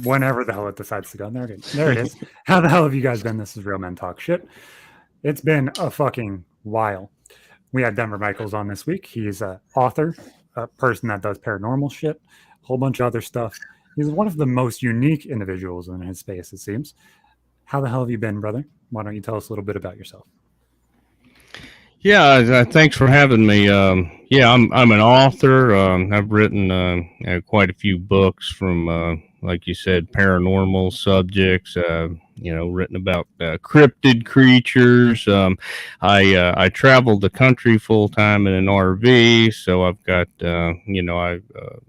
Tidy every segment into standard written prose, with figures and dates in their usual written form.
whenever the hell it decides to go. There it is. How the hell have you guys been? This is Real Men Talk Shit. It's been a fucking while. We had Denver Michaels on this week. He's an author, a person that does paranormal shit, a whole bunch of other stuff. He's one of the most unique individuals in his space, it seems. How the hell have you been, brother? Why don't you tell us a little bit about yourself? Yeah, thanks for having me. I'm an author. I've written quite a few books from, like you said, paranormal subjects. Written about cryptid creatures. I traveled the country full time in an RV, so I've got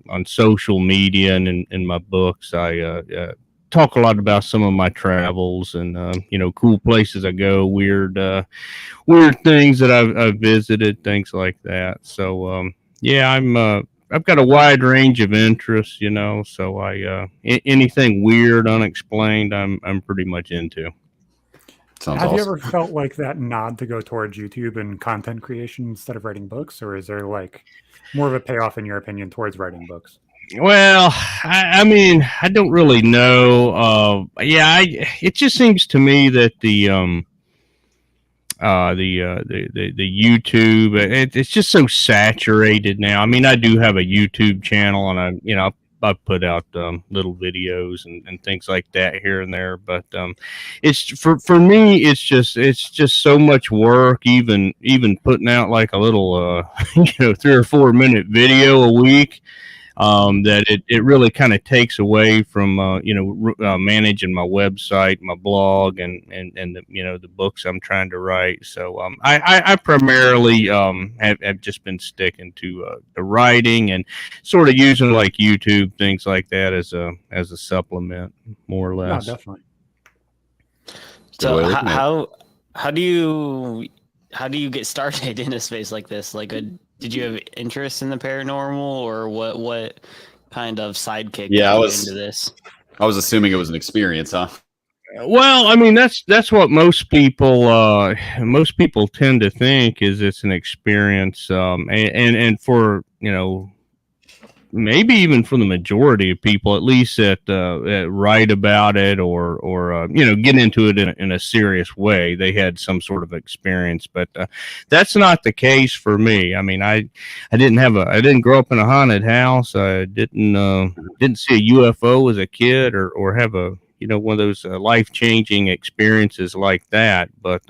on social media and in my books I talk a lot about some of my travels and cool places I go, weird things that I've visited, things like that. So I've got a wide range of interests, so anything weird, unexplained, I'm pretty much into. Sounds Have awesome. You ever felt like that nod to go towards YouTube and content creation instead of writing books, or is there like more of a payoff in your opinion towards writing books? Well, I mean, I don't really know. It just seems to me that the YouTube, it's just so saturated now. I mean, I do have a YouTube channel, and I put out little videos and things like that here and there. But it's for me, it's just so much work. Even putting out like a little 3 or 4 minute video a week. That it really kind of takes away from managing my website, my blog, and the books I'm trying to write. So I primarily have just been sticking to the writing and sort of using like YouTube, things like that as a supplement, more or less. Yeah, definitely. So how do you get started in a space like this? Did you have interest in the paranormal, or what kind of sidekick got you into this? I was assuming it was an experience, huh? Well, I mean that's what most people tend to think is it's an experience, and for maybe even for the majority of people, at least that write about it or get into it in a serious way, they had some sort of experience. But that's not the case for me. I mean, I didn't grow up in a haunted house. I didn't see a UFO as a kid or have a one of those life-changing experiences like that. But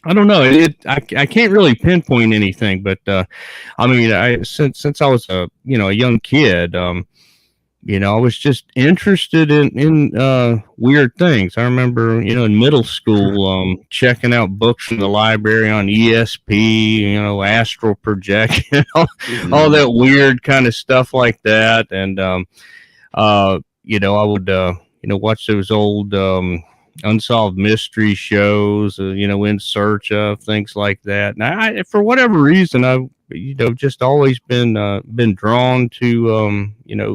I don't know. I can't really pinpoint anything, but I mean, since I was a young kid, I was just interested in weird things. I remember, in middle school, checking out books from the library on ESP, astral projection, all that weird kind of stuff like that, and I would watch those old unsolved mystery shows, in search of things like that. And I, for whatever reason, I've just always been drawn to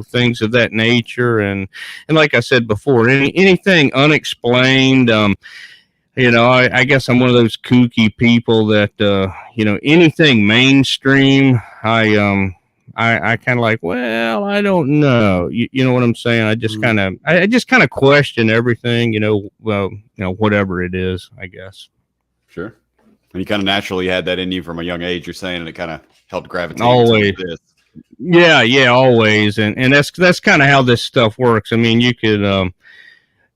things of that nature, and like I said before, anything unexplained. I guess I'm one of those kooky people that anything mainstream, I kind of like, well, I don't know. You know what I'm saying? I just kind of question everything, whatever it is, I guess. Sure. And you kind of naturally had that in you from a young age, you're saying, and it kind of helped gravitate always. To this. Yeah, always. And that's kind of how this stuff works. I mean, you could,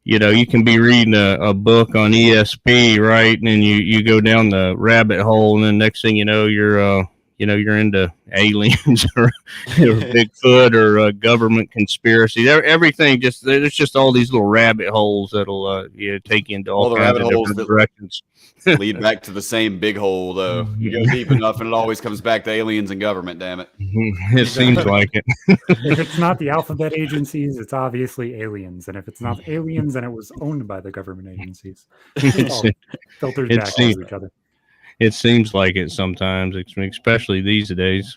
you can be reading a book on ESP, right? And then you go down the rabbit hole, and then next thing you know, you're into aliens or Bigfoot or a government conspiracy. Everything there's just all these little rabbit holes that'll take you into all kinds of different directions. Lead back to the same big hole, though. You go deep enough, and it always comes back to aliens and government. Damn it! It seems like it. If it's not the alphabet agencies, it's obviously aliens, and if it's not aliens, then it was owned by the government agencies. It's all filtered back to each other. It seems like it sometimes, especially these days.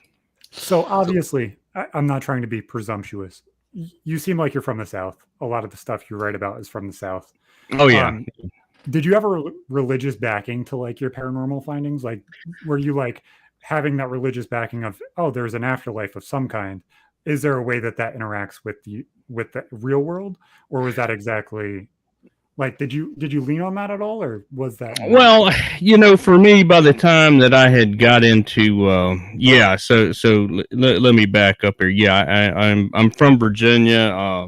So obviously, I'm not trying to be presumptuous. You seem like you're from the South. A lot of the stuff you write about is from the South. Oh, yeah. Did you have a religious backing to like your paranormal findings? Like, were you like having that religious backing of, oh, there's an afterlife of some kind, is there a way that interacts with the real world, or was that exactly like, did you lean on that at all, or was that more? Well, for me, by the time that I had got into, let me back up here. Yeah, I'm from Virginia,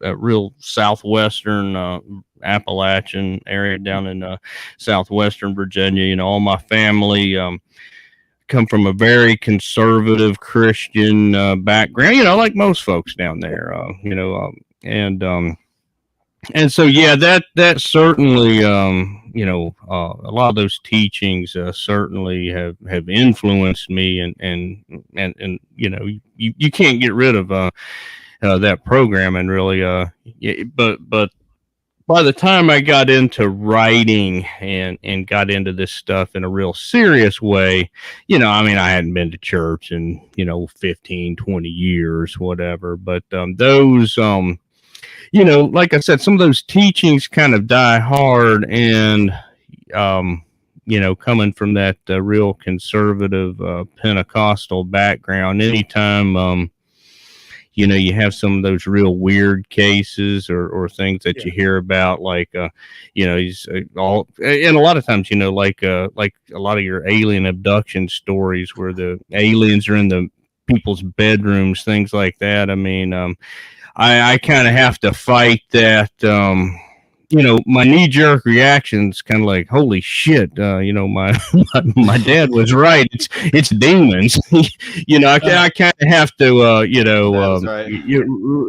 a real southwestern Appalachian area down in southwestern Virginia. All my family come from a very conservative Christian background. Like most folks down there. And so, yeah, that certainly, a lot of those teachings certainly have influenced me, and you can't get rid of that programming really. But by the time I got into writing and got into this stuff in a real serious way, I hadn't been to church in 15, 20 years, whatever. But those like I said, some of those teachings kind of die hard, and coming from that real conservative Pentecostal background, anytime you have some of those real weird cases or things that you hear about, like he's all, and a lot of times like a lot of your alien abduction stories where the aliens are in the people's bedrooms, things like that. I kind of have to fight that. My knee jerk reaction is kind of like, holy shit, my dad was right. It's demons. I kind of have to,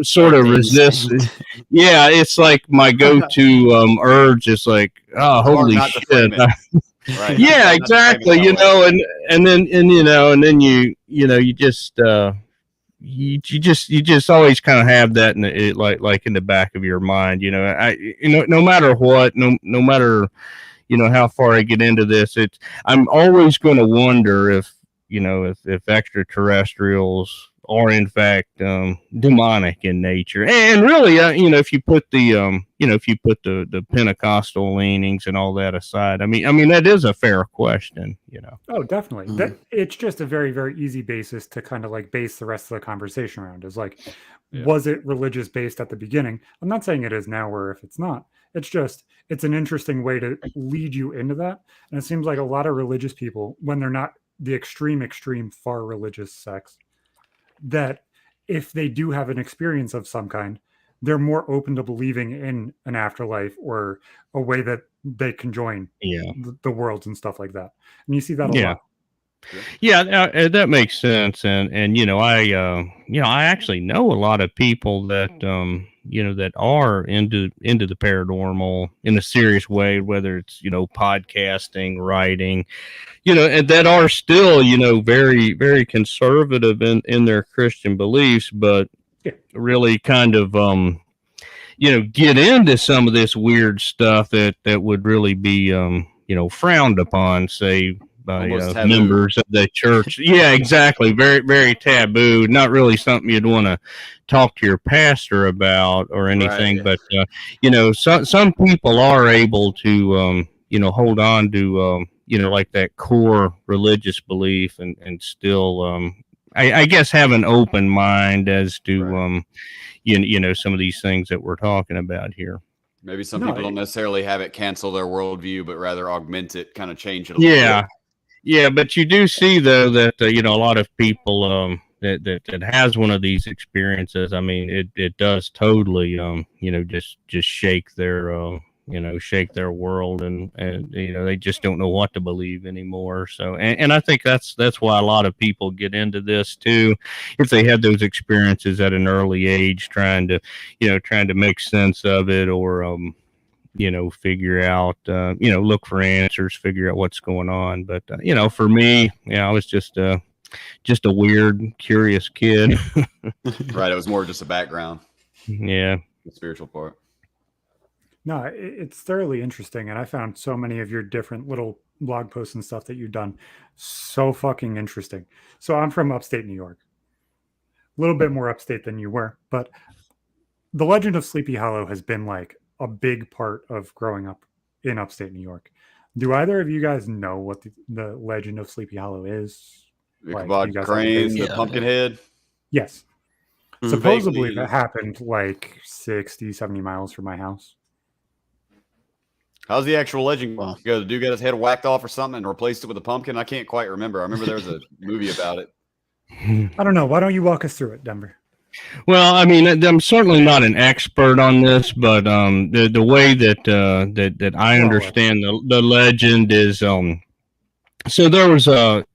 sort of resist. Yeah, it's like my go-to urge is like, oh, holy shit. Right. Yeah, exactly. And then you just. You just always kind of have that like in the back of your mind, no matter what, no matter, how far I get into this, I'm always going to wonder if extraterrestrials are in fact demonic in nature. And really, if you put the Pentecostal leanings and all that aside, I mean that is a fair question, Oh, definitely. That it's just a very, very easy basis to kind of like base the rest of the conversation around, is like, was it religious based at the beginning? I'm not saying it is now, or if it's not. It's just, it's an interesting way to lead you into that. And it seems like a lot of religious people, when they're not the extreme far religious sects, that if they do have an experience of some kind, they're more open to believing in an afterlife or a way that they can join the worlds and stuff like that. And you see that a lot. Yeah, that makes sense. And I actually know a lot of people that that are into the paranormal in a serious way, whether it's podcasting, writing, and that are still very, very conservative in their Christian beliefs, but really kind of get into some of this weird stuff that would really be frowned upon, say, by members of the church. Yeah, exactly. Very, very taboo. Not really something you'd want to talk to your pastor about or anything. Right. But some people are able to hold on to like that core religious belief and still I guess have an open mind as to some of these things that we're talking about here. Maybe some people don't necessarily have it cancel their worldview, but rather augment it, kind of change it a little bit. Yeah, but you do see though that a lot of people that has one of these experiences. I mean, it does totally just shake their shake their world, and they just don't know what to believe anymore. So and I think that's why a lot of people get into this too, if they had those experiences at an early age, trying to make sense of it, or figure out, look for answers, figure out what's going on. But, for me, I was just a weird, curious kid. Right. It was more just a background. Yeah. The spiritual part. No, it's thoroughly interesting. And I found so many of your different little blog posts and stuff that you've done so fucking interesting. So I'm from upstate New York, a little bit more upstate than you were, but the legend of Sleepy Hollow has been like a big part of growing up in upstate New York. Do either of you guys know what the legend of Sleepy Hollow is? Ichabod Crane, the Pumpkinhead. Yes. Mm, Supposedly vaguely. that happened like 60, 70 miles from my house. How's the actual legend Well. go? The dude got his head whacked off or something and replaced it with a pumpkin? I can't quite remember. I remember there was a movie about it. I don't know. Why don't you walk us through it, Denver? Well, I mean, I'm certainly not an expert on this, but the way that I understand the legend is so there was a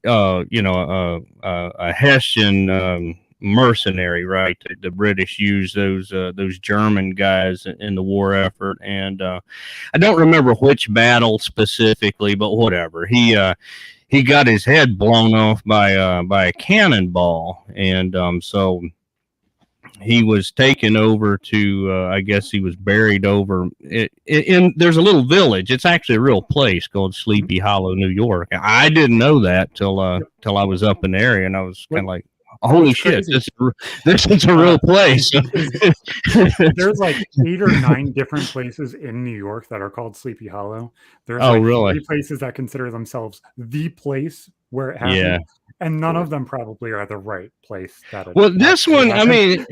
Hessian mercenary, right? The British used those German guys in the war effort, and I don't remember which battle specifically, but whatever. He got his head blown off by a cannonball, and so he was taken over to I guess he was buried over in there's a little village. It's actually a real place called Sleepy Hollow, New York. I didn't know that till I was up in the area, and I was kind of like, holy shit, this is a real place. There's like 8 or 9 different places in New York that are called Sleepy Hollow. There's Oh, like really? 3 places that consider themselves the place where it happened. Yeah. And none of them probably are the right place that it Well, this one, happened.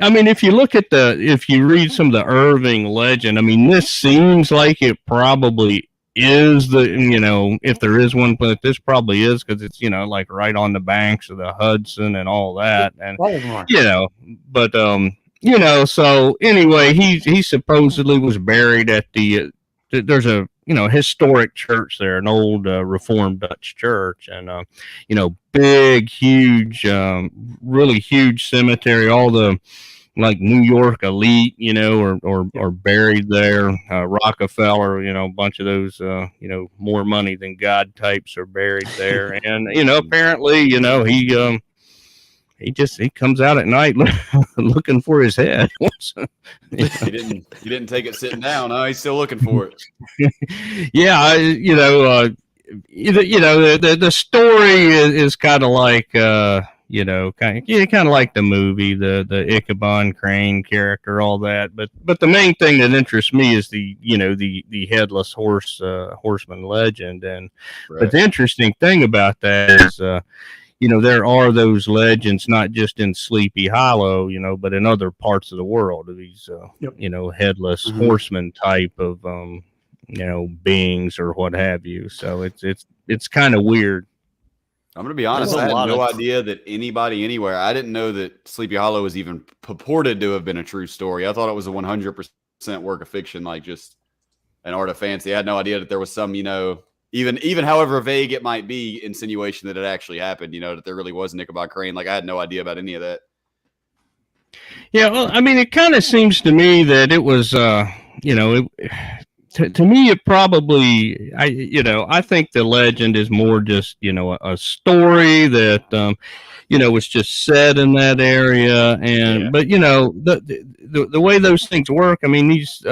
I mean, if you look at if you read some of the Irving legend, I mean, this seems like it probably is if there is one, but this probably is because it's, like right on the banks of the Hudson and all that. And, All of them are. but, so anyway, he supposedly was buried at there's a, historic church there, an old Reformed Dutch church, and big, huge, really huge cemetery. All the like New York elite, are buried there. Rockefeller, a bunch of those, more money than God types are buried there, and apparently, he comes out at night looking for his head. He didn't take it sitting down. No, he's still looking for it. Yeah, the story is kind of like kind of like the movie, the Ichabod Crane character, all that. But the main thing that interests me is the headless horseman legend. And Right. But the interesting thing about that is there are those legends not just in Sleepy Hollow, but in other parts of the world. These headless horseman type of beings or what have you. So it's kind of weird. I'm going to be honest. I had no idea that anybody anywhere. I didn't know that Sleepy Hollow was even purported to have been a true story. I thought it was a 100% work of fiction, like just an art of fancy. I had no idea that there was some, even however vague it might be, insinuation that it actually happened, that there really was Ichabod Crane. Like I had no idea about any of that. Yeah, well, I mean, it kind of seems to me that it was, to me, it probably, I think the legend is more just, a story that, was just set in that area. And, but, the way those things work, I mean, these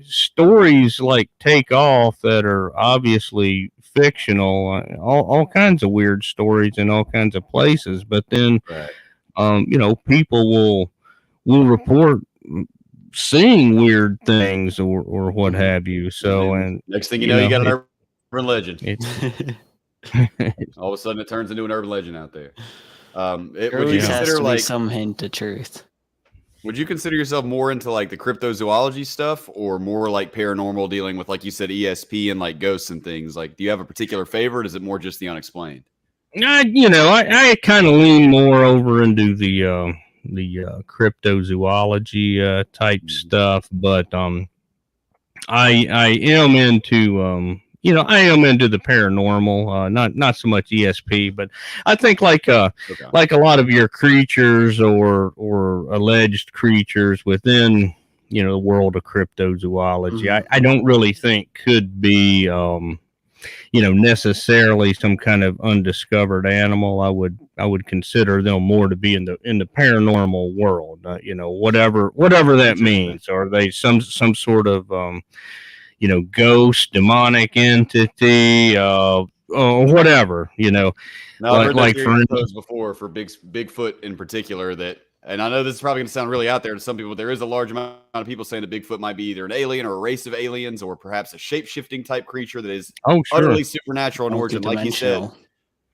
stories like take off that are obviously fictional, all kinds of weird stories in all kinds of places. But then, people will report seeing weird things or what have you. So, and next thing you know, you got an urban legend. All of a sudden, it turns into an urban legend out there. Would you consider like some hint of truth? Would you consider yourself more into like the cryptozoology stuff, or more like paranormal, dealing with, like you said, ESP and like ghosts and things? Like, do you have a particular favorite? Is it more just the unexplained? I kind of lean more over into the cryptozoology type stuff, but I am into I am into the paranormal, not so much ESP, but I think like a lot of your creatures or alleged creatures within the world of cryptozoology, I don't really think could be necessarily some kind of undiscovered animal. I would consider them more to be in the paranormal world. Whatever that means. Are they some sort of ghost, demonic entity, or whatever? Now, I've heard like for instance before for Bigfoot in particular that. And I know this is probably going to sound really out there to some people, but there is a large amount of people saying that Bigfoot might be either an alien or a race of aliens, or perhaps a shape-shifting type creature that is utterly supernatural in origin. Like you said,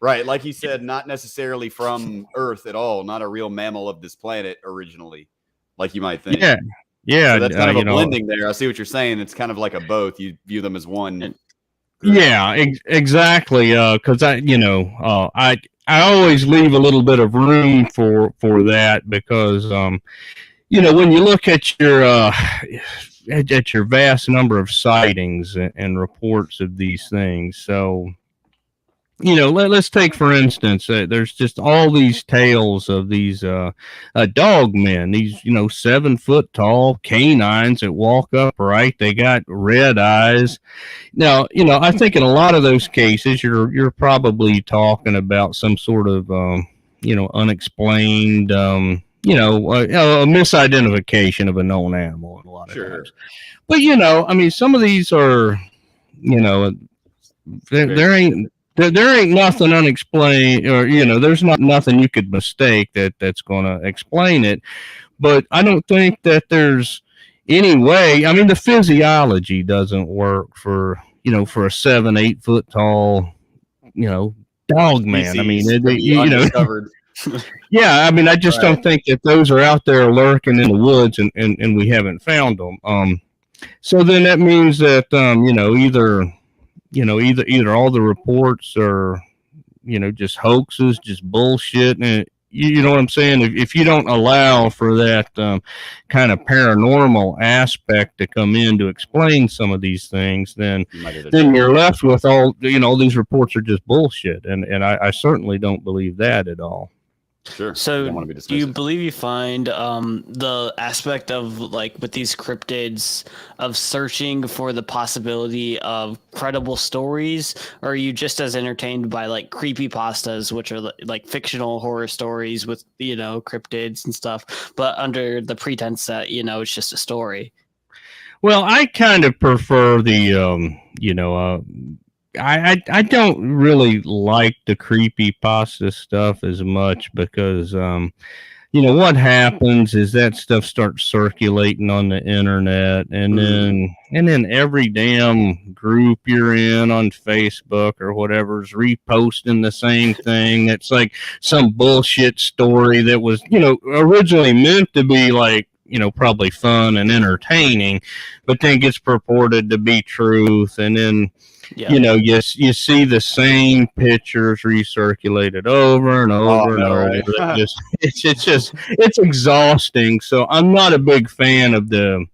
Right, like you said, not necessarily from Earth at all, not a real mammal of this planet originally, like you might think. Yeah, yeah. So that's kind of a blending there. I see what you're saying. It's kind of like a both. You view them as one. Group. Yeah, exactly. Because I always leave a little bit of room for that because when you look at your vast number of sightings and reports of these things, so. Let's take for instance, there's just all these tales of these dog men, these 7-foot tall canines that walk upright. They got red eyes. Now, I think in a lot of those cases, you're probably talking about some sort of unexplained a misidentification of a known animal in a lot of times. But some of these are there ain't. There ain't nothing unexplained, or there's not nothing you could mistake that's going to explain it. But I don't think that there's any way. I mean, the physiology doesn't work for a 7-8 foot tall dog man. I mean, yeah. I mean, I just don't think that those are out there lurking in the woods and we haven't found them. So then that means that either all the reports are, just hoaxes, just bullshit. And you know what I'm saying? If you don't allow for that kind of paranormal aspect to come in to explain some of these things, then you're left with all these reports are just bullshit. And I certainly don't believe that at all. Sure. So do you believe you find the aspect of like with these cryptids of searching for the possibility of credible stories, or are you just as entertained by like creepypastas, which are like fictional horror stories with cryptids and stuff, but under the pretense that it's just a story? Well, I kind of prefer the I don't really like the creepypasta stuff as much because what happens is that stuff starts circulating on the internet, and then every damn group you're in on Facebook or whatever is reposting the same thing. It's like some bullshit story that was originally meant to be like probably fun and entertaining, but then gets purported to be truth, and then you see the same pictures recirculated over and over and over. Right. It's exhausting. So I'm not a big fan of the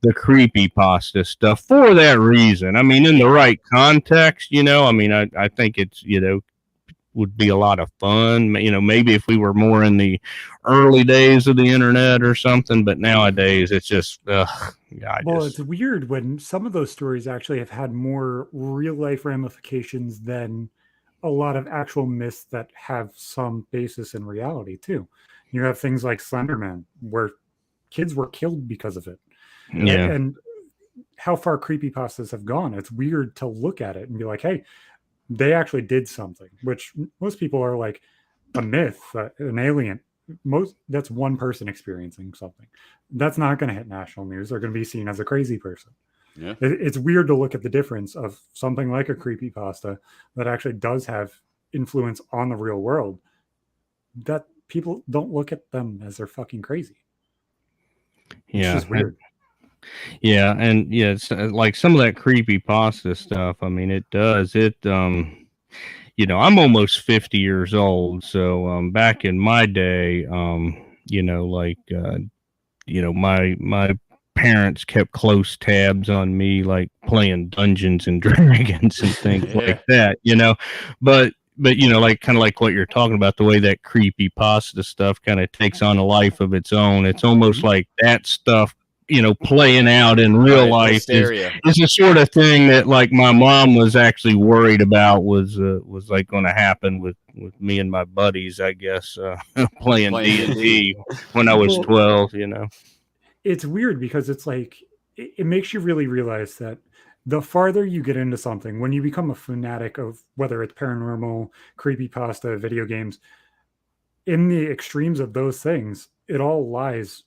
creepypasta stuff for that reason. I mean, in the right context, I think it's would be a lot of fun. Maybe if we were more in the early days of the internet or something, but nowadays it's just it's weird when some of those stories actually have had more real life ramifications than a lot of actual myths that have some basis in reality too. You have things like Slenderman where kids were killed because of it. Yeah. And how far creepypastas have gone. It's weird to look at it and be like, hey, they actually did something, which most people are like a myth, an alien. That's one person experiencing something. That's not going to hit national news. They're going to be seen as a crazy person. Yeah. It's weird to look at the difference of something like a creepypasta that actually does have influence on the real world, that people don't look at them as they're fucking crazy. It's just weird. Yeah, and it's like some of that creepypasta stuff. I mean, it does it. I'm almost 50 years old, so back in my day, my parents kept close tabs on me, like playing Dungeons and Dragons and things like that. But like kind of like what you're talking about, the way that creepypasta stuff kind of takes on a life of its own. It's almost like that stuff playing out in real life is the sort of thing that like my mom was actually worried about was like going to happen with me and my buddies, I guess, playing D&D when I was 12, It's weird because it's like, it makes you really realize that the farther you get into something, when you become a fanatic of whether it's paranormal, creepypasta, video games, in the extremes of those things, it all lies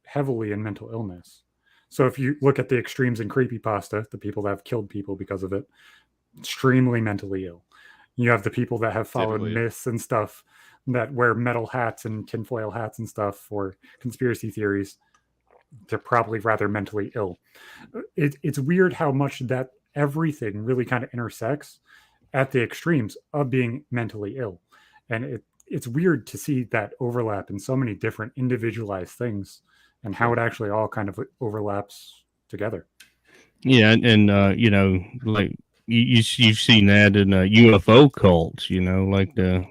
heavily in mental illness. So if you look at the extremes in creepypasta, the people that have killed people because of it, extremely mentally ill. You have the people that have followed Typically. myths and stuff that wear metal hats and tinfoil hats and stuff for conspiracy theories. They're probably rather mentally ill. It's weird how much that everything really kind of intersects at the extremes of being mentally ill. And it's weird to see that overlap in so many different individualized things and how it actually all kind of overlaps together. Yeah, and you know, like you've seen that in UFO cults, you know, like the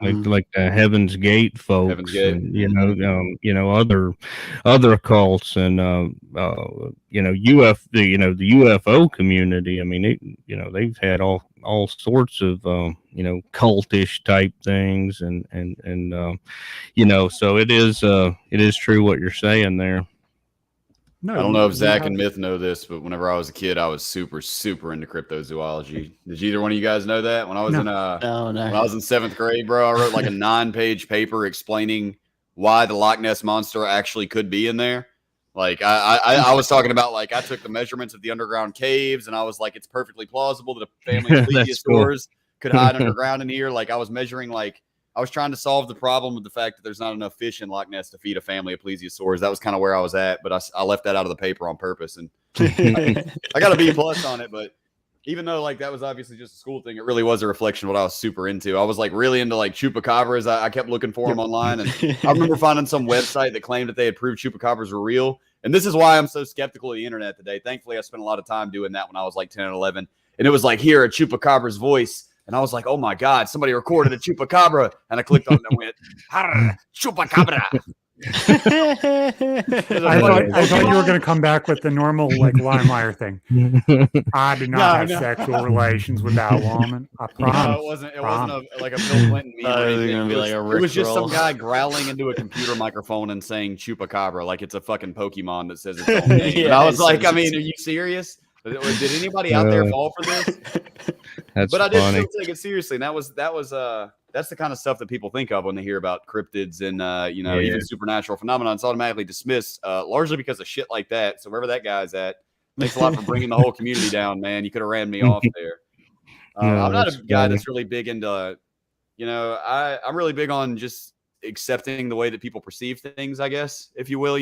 Heaven's Gate folks, Heaven's Gate. and you know other cults, and you know the UFO community. I mean, they've had all sorts of you know cultish type things, and you know, so it is true what you're saying there. No, I don't know if Zach and Myth know this, but whenever I was a kid, I was super, super into cryptozoology. Did either one of you guys know that? When I was No. when I was in 7th grade, bro, I wrote like a 9-page paper explaining why the Loch Ness monster actually could be in there. Like I was talking about, like, I took the measurements of the underground caves, and I was like, it's perfectly plausible that a family of plesiosaurs could hide underground in here. Like, I was measuring, like, I was trying to solve the problem with the fact that there's not enough fish in Loch Ness to feed a family of plesiosaurs. That was kind of where I was at, but I left that out of the paper on purpose, and I got a B+ on it. But even though, like, that was obviously just a school thing, it really was a reflection of what I was super into. I was like really into like chupacabras. I kept looking for them online, and I remember finding some website that claimed that they had proved chupacabras were real. And this is why I'm so skeptical of the internet today. Thankfully, I spent a lot of time doing that when I was like 10 and 11, and it was like, hear a chupacabra's voice. And I was like, oh my God, somebody recorded a chupacabra. And I clicked on it and went, chupacabra. I thought you were going to come back with the normal, like, LimeWire thing. I did not have sexual relations with that woman. I promise. No, it wasn't like a Bill Clinton meme. It was just some guy growling into a computer microphone and saying chupacabra like it's a fucking Pokemon that says its own name. And I was like, I mean, are you serious? Did anybody out there fall for this? But I did still take it seriously, and that's the kind of stuff that people think of when they hear about cryptids and even supernatural phenomena. It's automatically dismissed, largely because of shit like that. So wherever that guy's at, thanks a lot for bringing the whole community down, man. You could have ran me off there. I'm not a guy that's really big into, I'm really big on just accepting the way that people perceive things, I guess, if you will,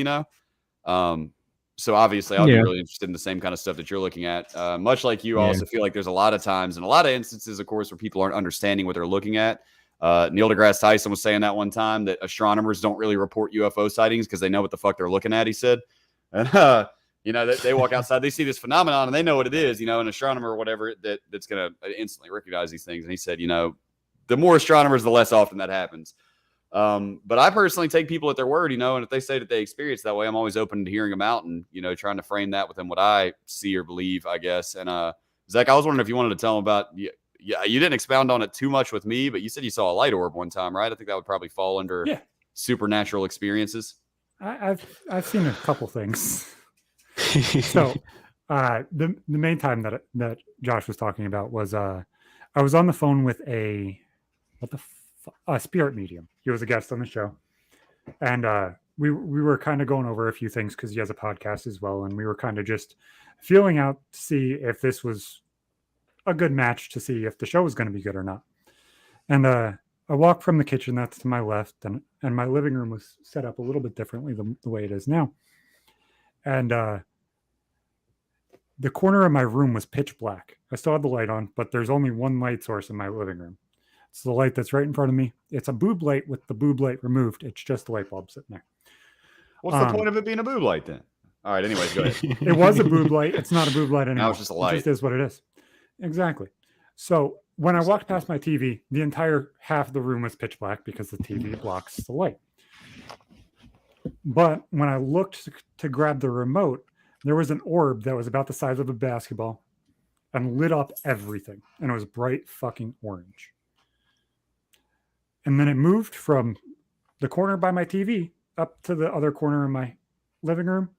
So obviously, I'll be really interested in the same kind of stuff that you're looking at. Much like you, I also feel like there's a lot of times and a lot of instances, of course, where people aren't understanding what they're looking at. Neil deGrasse Tyson was saying that one time that astronomers don't really report UFO sightings because they know what the fuck they're looking at, he said. And, they walk outside, they see this phenomenon, and they know what it is, an astronomer or whatever that's going to instantly recognize these things. And he said, the more astronomers, the less often that happens. But I personally take people at their word, and if they say that they experience that way, I'm always open to hearing them out and, trying to frame that within what I see or believe, I guess. And, Zach, I was wondering if you wanted to tell them about, you didn't expound on it too much with me, but you said you saw a light orb one time, right? I think that would probably fall under supernatural experiences. I've seen a couple things. So, the main time that Josh was talking about was, I was on the phone with a spirit medium. He was a guest on the show, and we were kind of going over a few things because he has a podcast as well, and we were kind of just feeling out to see if this was a good match, to see if the show was going to be good or not. And I walked from the kitchen that's to my left, and my living room was set up a little bit differently than the way it is now, and the corner of my room was pitch black. I still had the light on, but there's only one light source in my living room. It's the light that's right in front of me. It's a boob light with the boob light removed. It's just the light bulb sitting there. What's the point of it being a boob light then? All right, anyways, go ahead. It was a boob light. It's not a boob light anymore. Now it's just a light. It just is what it is. Exactly. So when I walked past my TV, the entire half of the room was pitch black because the TV blocks the light. But when I looked to grab the remote, there was an orb that was about the size of a basketball and lit up everything. And it was bright fucking orange. And then it moved from the corner by my TV up to the other corner in my living room,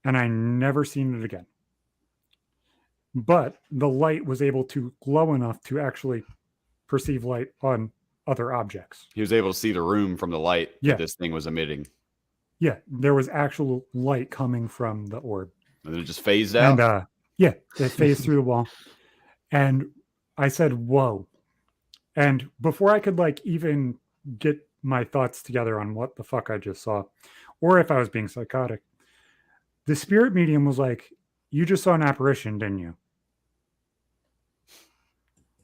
and I never seen it again. But the light was able to glow enough to actually perceive light on other objects. He was able to see the room from the light that this thing was emitting. Yeah, there was actual light coming from the orb. And then it just phased out? And it phased through the wall. And I said, whoa. And before I could like even get my thoughts together on what the fuck I just saw, or if I was being psychotic, the spirit medium was like, "You just saw an apparition, didn't you?"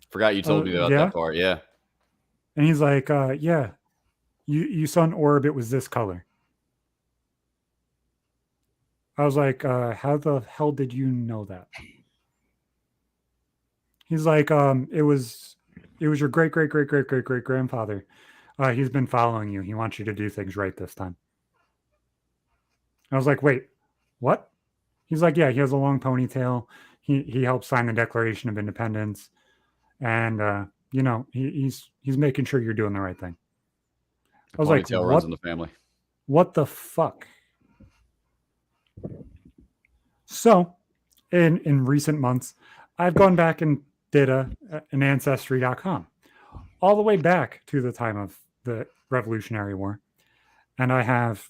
Forgot you told me about that part. Yeah. And he's like, "Yeah, you saw an orb. It was this color." I was like, "How the hell did you know that?" He's like, "It was your great grandfather. He's been following you. He wants you to do things right this time." I was like, "Wait, what?" He's like, "Yeah, he has a long ponytail. He helped sign the Declaration of Independence, and you know, he's making sure you're doing the right thing." I was like, "What runs in the family? What the fuck?" So, in recent months, I've gone back and did an ancestry.com all the way back to the time of the Revolutionary War, and I have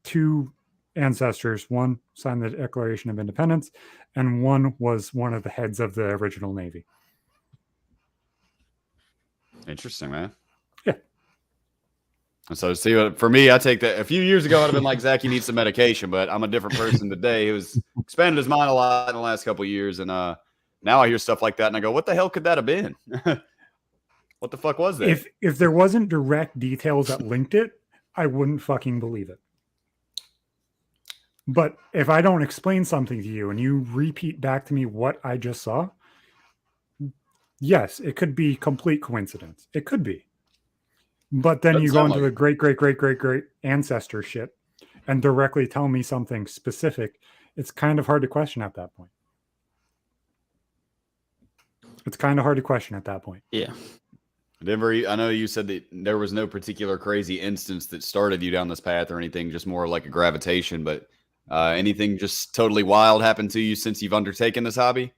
two ancestors. One signed the Declaration of Independence, and one was one of the heads of the original Navy. Interesting, man. Yeah. So see, for me, I take that. A few years ago, I'd have been like, "Zach, you need some medication," but I'm a different person today. Who's expanded his mind a lot in the last couple of years, and now I hear stuff like that, and I go, "What the hell could that have been? What the fuck was that?" If there wasn't direct details that linked it, I wouldn't fucking believe it. But if I don't explain something to you and you repeat back to me what I just saw, yes, it could be complete coincidence. It could be. But then you go into the great ancestor shit and directly tell me something specific. It's kind of hard to question at that point. Yeah. Denver, I know you said that there was no particular crazy instance that started you down this path or anything, just more like a gravitation. But anything just totally wild happened to you since you've undertaken this hobby?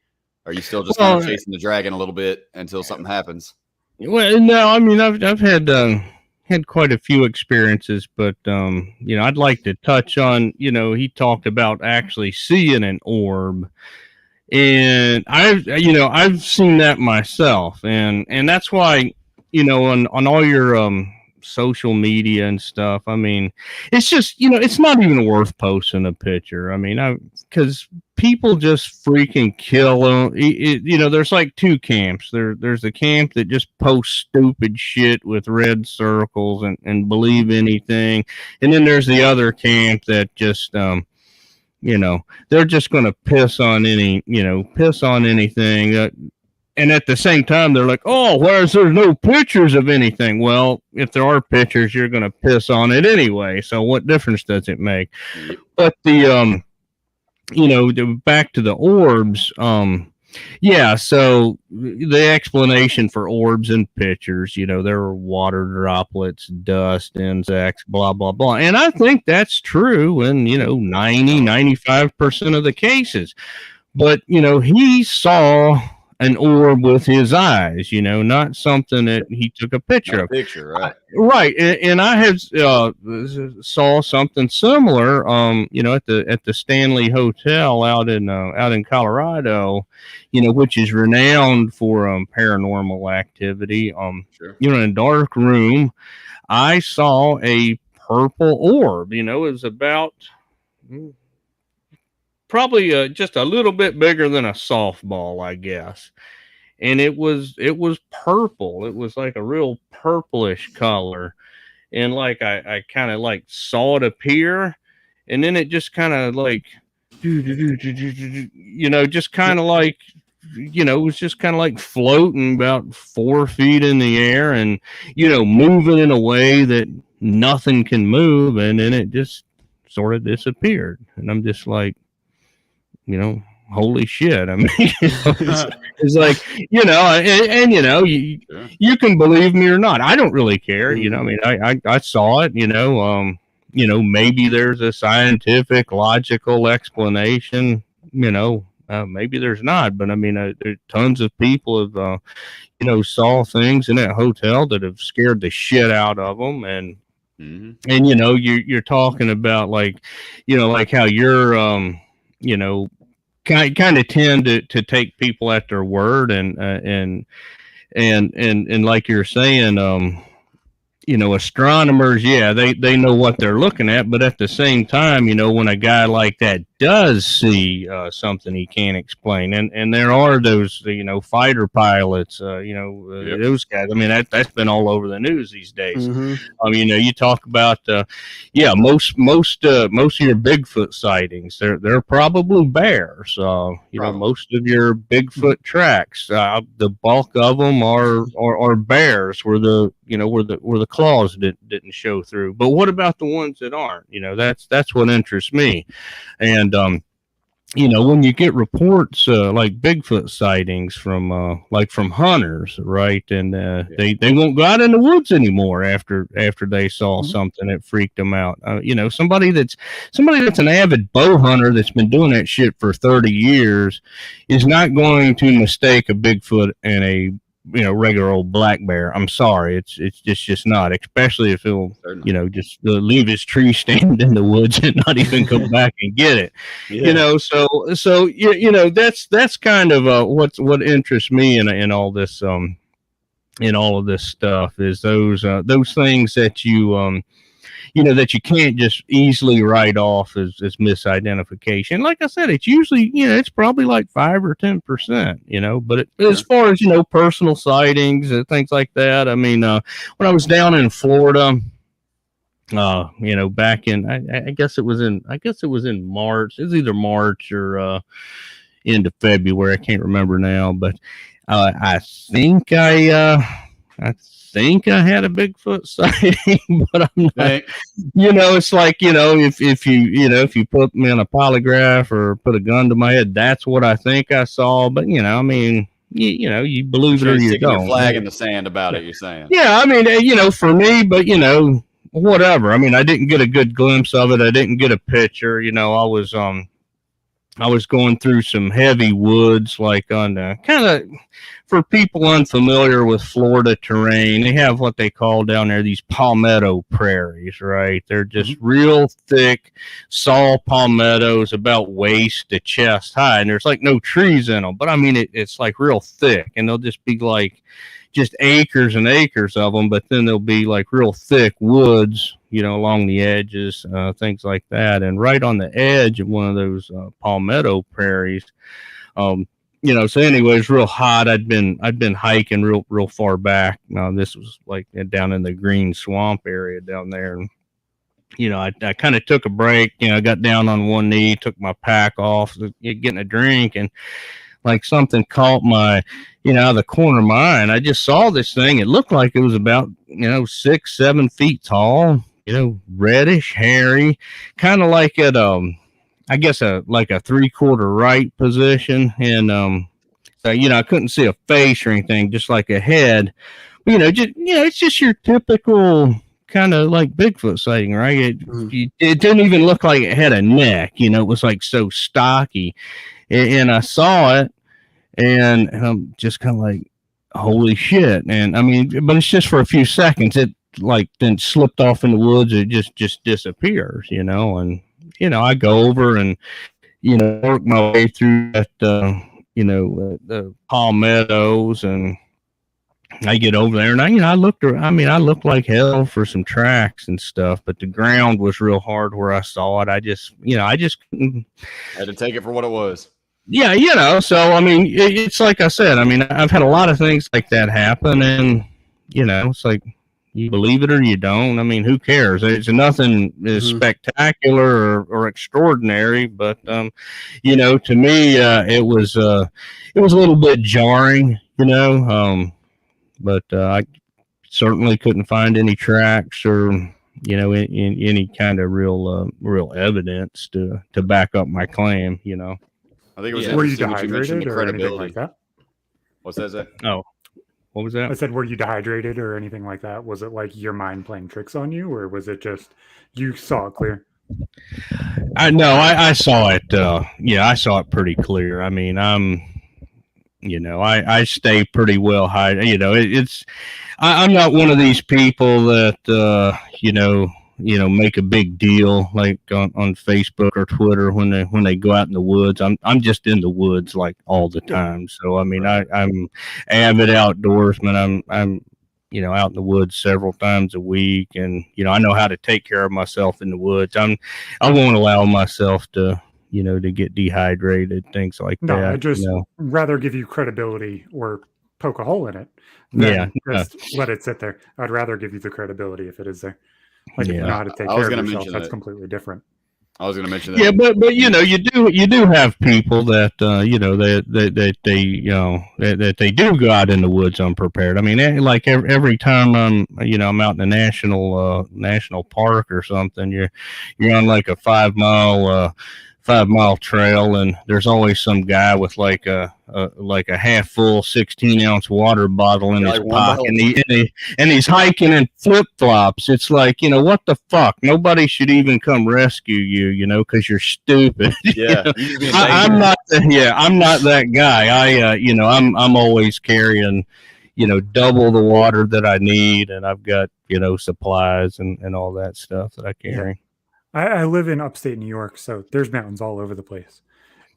Or are you still just kind of chasing the dragon a little bit until something happens? Well, no, I mean, I've had quite a few experiences, but you know, I'd like to touch on, you know, he talked about actually seeing an orb, and I've seen that myself, and that's why, you know, on all your social media and stuff, I mean, it's just, you know, it's not even worth posting a picture. I mean, because people just freaking kill them. You know, there's like two camps. There's a camp that just posts stupid shit with red circles and believe anything, and then there's the other camp that just you know, they're just going to piss on anything. And at the same time, they're like, "Oh, where's there's no pictures of anything?" Well, if there are pictures, you're going to piss on it anyway. So what difference does it make? But the you know, back to the orbs. Yeah. So the explanation for orbs and pictures, you know, there are water droplets, dust, insects, blah blah blah, and I think that's true in, you know, 95% of the cases. But you know, he saw an orb with his eyes, you know, not something that he took a picture of. Right? Right, and I have saw something similar, you know, at the Stanley Hotel out in Colorado, you know, which is renowned for paranormal activity. Sure. You know, in a dark room, I saw a purple orb. You know, it was about probably just a little bit bigger than a softball, I guess. And it was purple. It was like a real purplish color. And like I kind of like saw it appear, and then it just kind of like, you know, just kind of like, you know, it was just kind of like floating about 4 feet in the air, and, you know, moving in a way that nothing can move, and then it just sort of disappeared. And I'm just like, you know, holy shit. I mean, you know, it's like, you know, and you know, you can believe me or not. I don't really care. You know, I mean, I saw it, you know, maybe there's a scientific, logical explanation, you know, maybe there's not, but I mean, there's tons of people have, you know, saw things in that hotel that have scared the shit out of them. And, and, you know, you're talking about like, you know, like how you're, you know, kind of tend to take people at their word, and and like you're saying, astronomers, yeah, they know what they're looking at, but at the same time, when a guy like that does see something he can't explain, and there are those, fighter pilots, those guys. I mean, that's been all over the news these days. You talk about, most of your Bigfoot sightings, they're probably bears. Most of your Bigfoot tracks, the bulk of them are bears, where the claws didn't show through. But what about the ones that aren't? That's what interests me. And when you get reports like Bigfoot sightings from hunters, right? And they won't go out in the woods anymore after they saw something that freaked them out. Somebody that's an avid bow hunter that's been doing that shit for 30 years is not going to mistake a Bigfoot and a regular old black bear. I'm sorry, it's just not, especially if he'll just leave his tree stand in the woods and not even come back and get it. So that's kind of what interests me in all this in all of this stuff, is those things that that you can't just easily write off as misidentification. Like I said, it's usually, it's probably like 5 or 10%, but as far as, personal sightings and things like that, I mean, when I was down in Florida, back in, I guess it was in March. It was either March or into February. I can't remember now, but I think I had a Bigfoot sighting, but I'm not. It's like, if you put me on a polygraph or put a gun to my head, that's what I think I saw. But I mean, you believe it or you don't. A flag in the sand about it, you're saying? Yeah, I mean, for me, but whatever. I mean, I didn't get a good glimpse of it. I didn't get a picture. I was going through some heavy woods, like on kind of, for people unfamiliar with Florida terrain, they have what they call down there these palmetto prairies, right? They're just real thick saw palmettos, about waist to chest high, and there's like no trees in them. But I mean, it's like real thick, and they'll just be like just acres and acres of them. But then there'll be like real thick woods, along the edges, things like that. And right on the edge of one of those palmetto prairies, so anyway, it's real hot. I'd been hiking real far back. This was like down in the green swamp area down there. And, I kind of took a break, got down on one knee, took my pack off, getting a drink, and like something caught my, out of the corner of my eye, and I just saw this thing. It looked like it was about, 6-7 feet tall, reddish, hairy, kind of like at, I guess like a 3/4 right position. And, so, I couldn't see a face or anything, just like a head, but, it's just your typical kind of like Bigfoot sighting, right? It didn't even look like it had a neck, it was like so stocky. And I saw it, and I'm just kind of like, holy shit. And I mean, but it's just for a few seconds. It like then slipped off in the woods. It just disappears, and, I go over and, work my way through that, the palmettos, and I get over there, and I looked like hell for some tracks and stuff, but the ground was real hard where I saw it. I just couldn't. Had to take it for what it was. Yeah, so, I mean, it's like I said, I mean, I've had a lot of things like that happen, and, it's like, you believe it or you don't. I mean, who cares? It's nothing spectacular or extraordinary, but, to me, it was a little bit jarring, but I certainly couldn't find any tracks or, any kind of real evidence to back up my claim, I think it was Were you dehydrated or anything like that? What's that, Zach? Oh, what was that? I said, were you dehydrated or anything like that? Was it like your mind playing tricks on you, or was it just you saw it clear? I saw it. I saw it pretty clear. I mean, I stay pretty well hydrated. I'm not one of these people that, make a big deal like on Facebook or Twitter when they go out in the woods. I'm just in the woods like all the time. So I mean, I'm avid outdoorsman. I'm out in the woods several times a week, and I know how to take care of myself in the woods. I won't allow myself to to get dehydrated, things like that. No, I just rather give you credibility or poke a hole in it than just let it sit there. I'd rather give you the credibility if it is there. Like if you know how to take care of yourself, that's completely different. I was going to mention that. Yeah, but you do have people that that they do go out in the woods unprepared. I mean, like every time I'm out in a national park or something, you're on like a 5 mile trail, and there's always some guy with like a half full 16-ounce water bottle in his pocket, and he's hiking in flip flops. It's like, what the fuck? Nobody should even come rescue you, because you're stupid. Yeah, I'm not that guy. I'm always carrying double the water that I need, and I've got supplies and all that stuff that I carry. Yeah. I live in upstate New York, so there's mountains all over the place.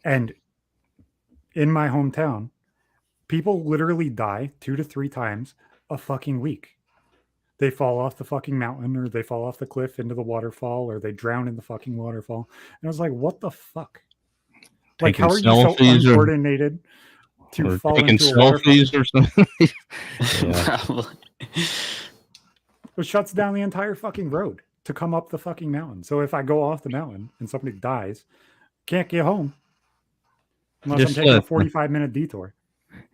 And in my hometown, people literally die 2 to 3 times a fucking week. They fall off the fucking mountain, or they fall off the cliff into the waterfall, or they drown in the fucking waterfall. And I was like, what the fuck? Like, how are you so uncoordinated to fall into a waterfall? Or something? Probably. It shuts down the entire fucking road to come up the fucking mountain. So if I go off the mountain and somebody dies, can't get home unless I'm taking a 45-minute detour.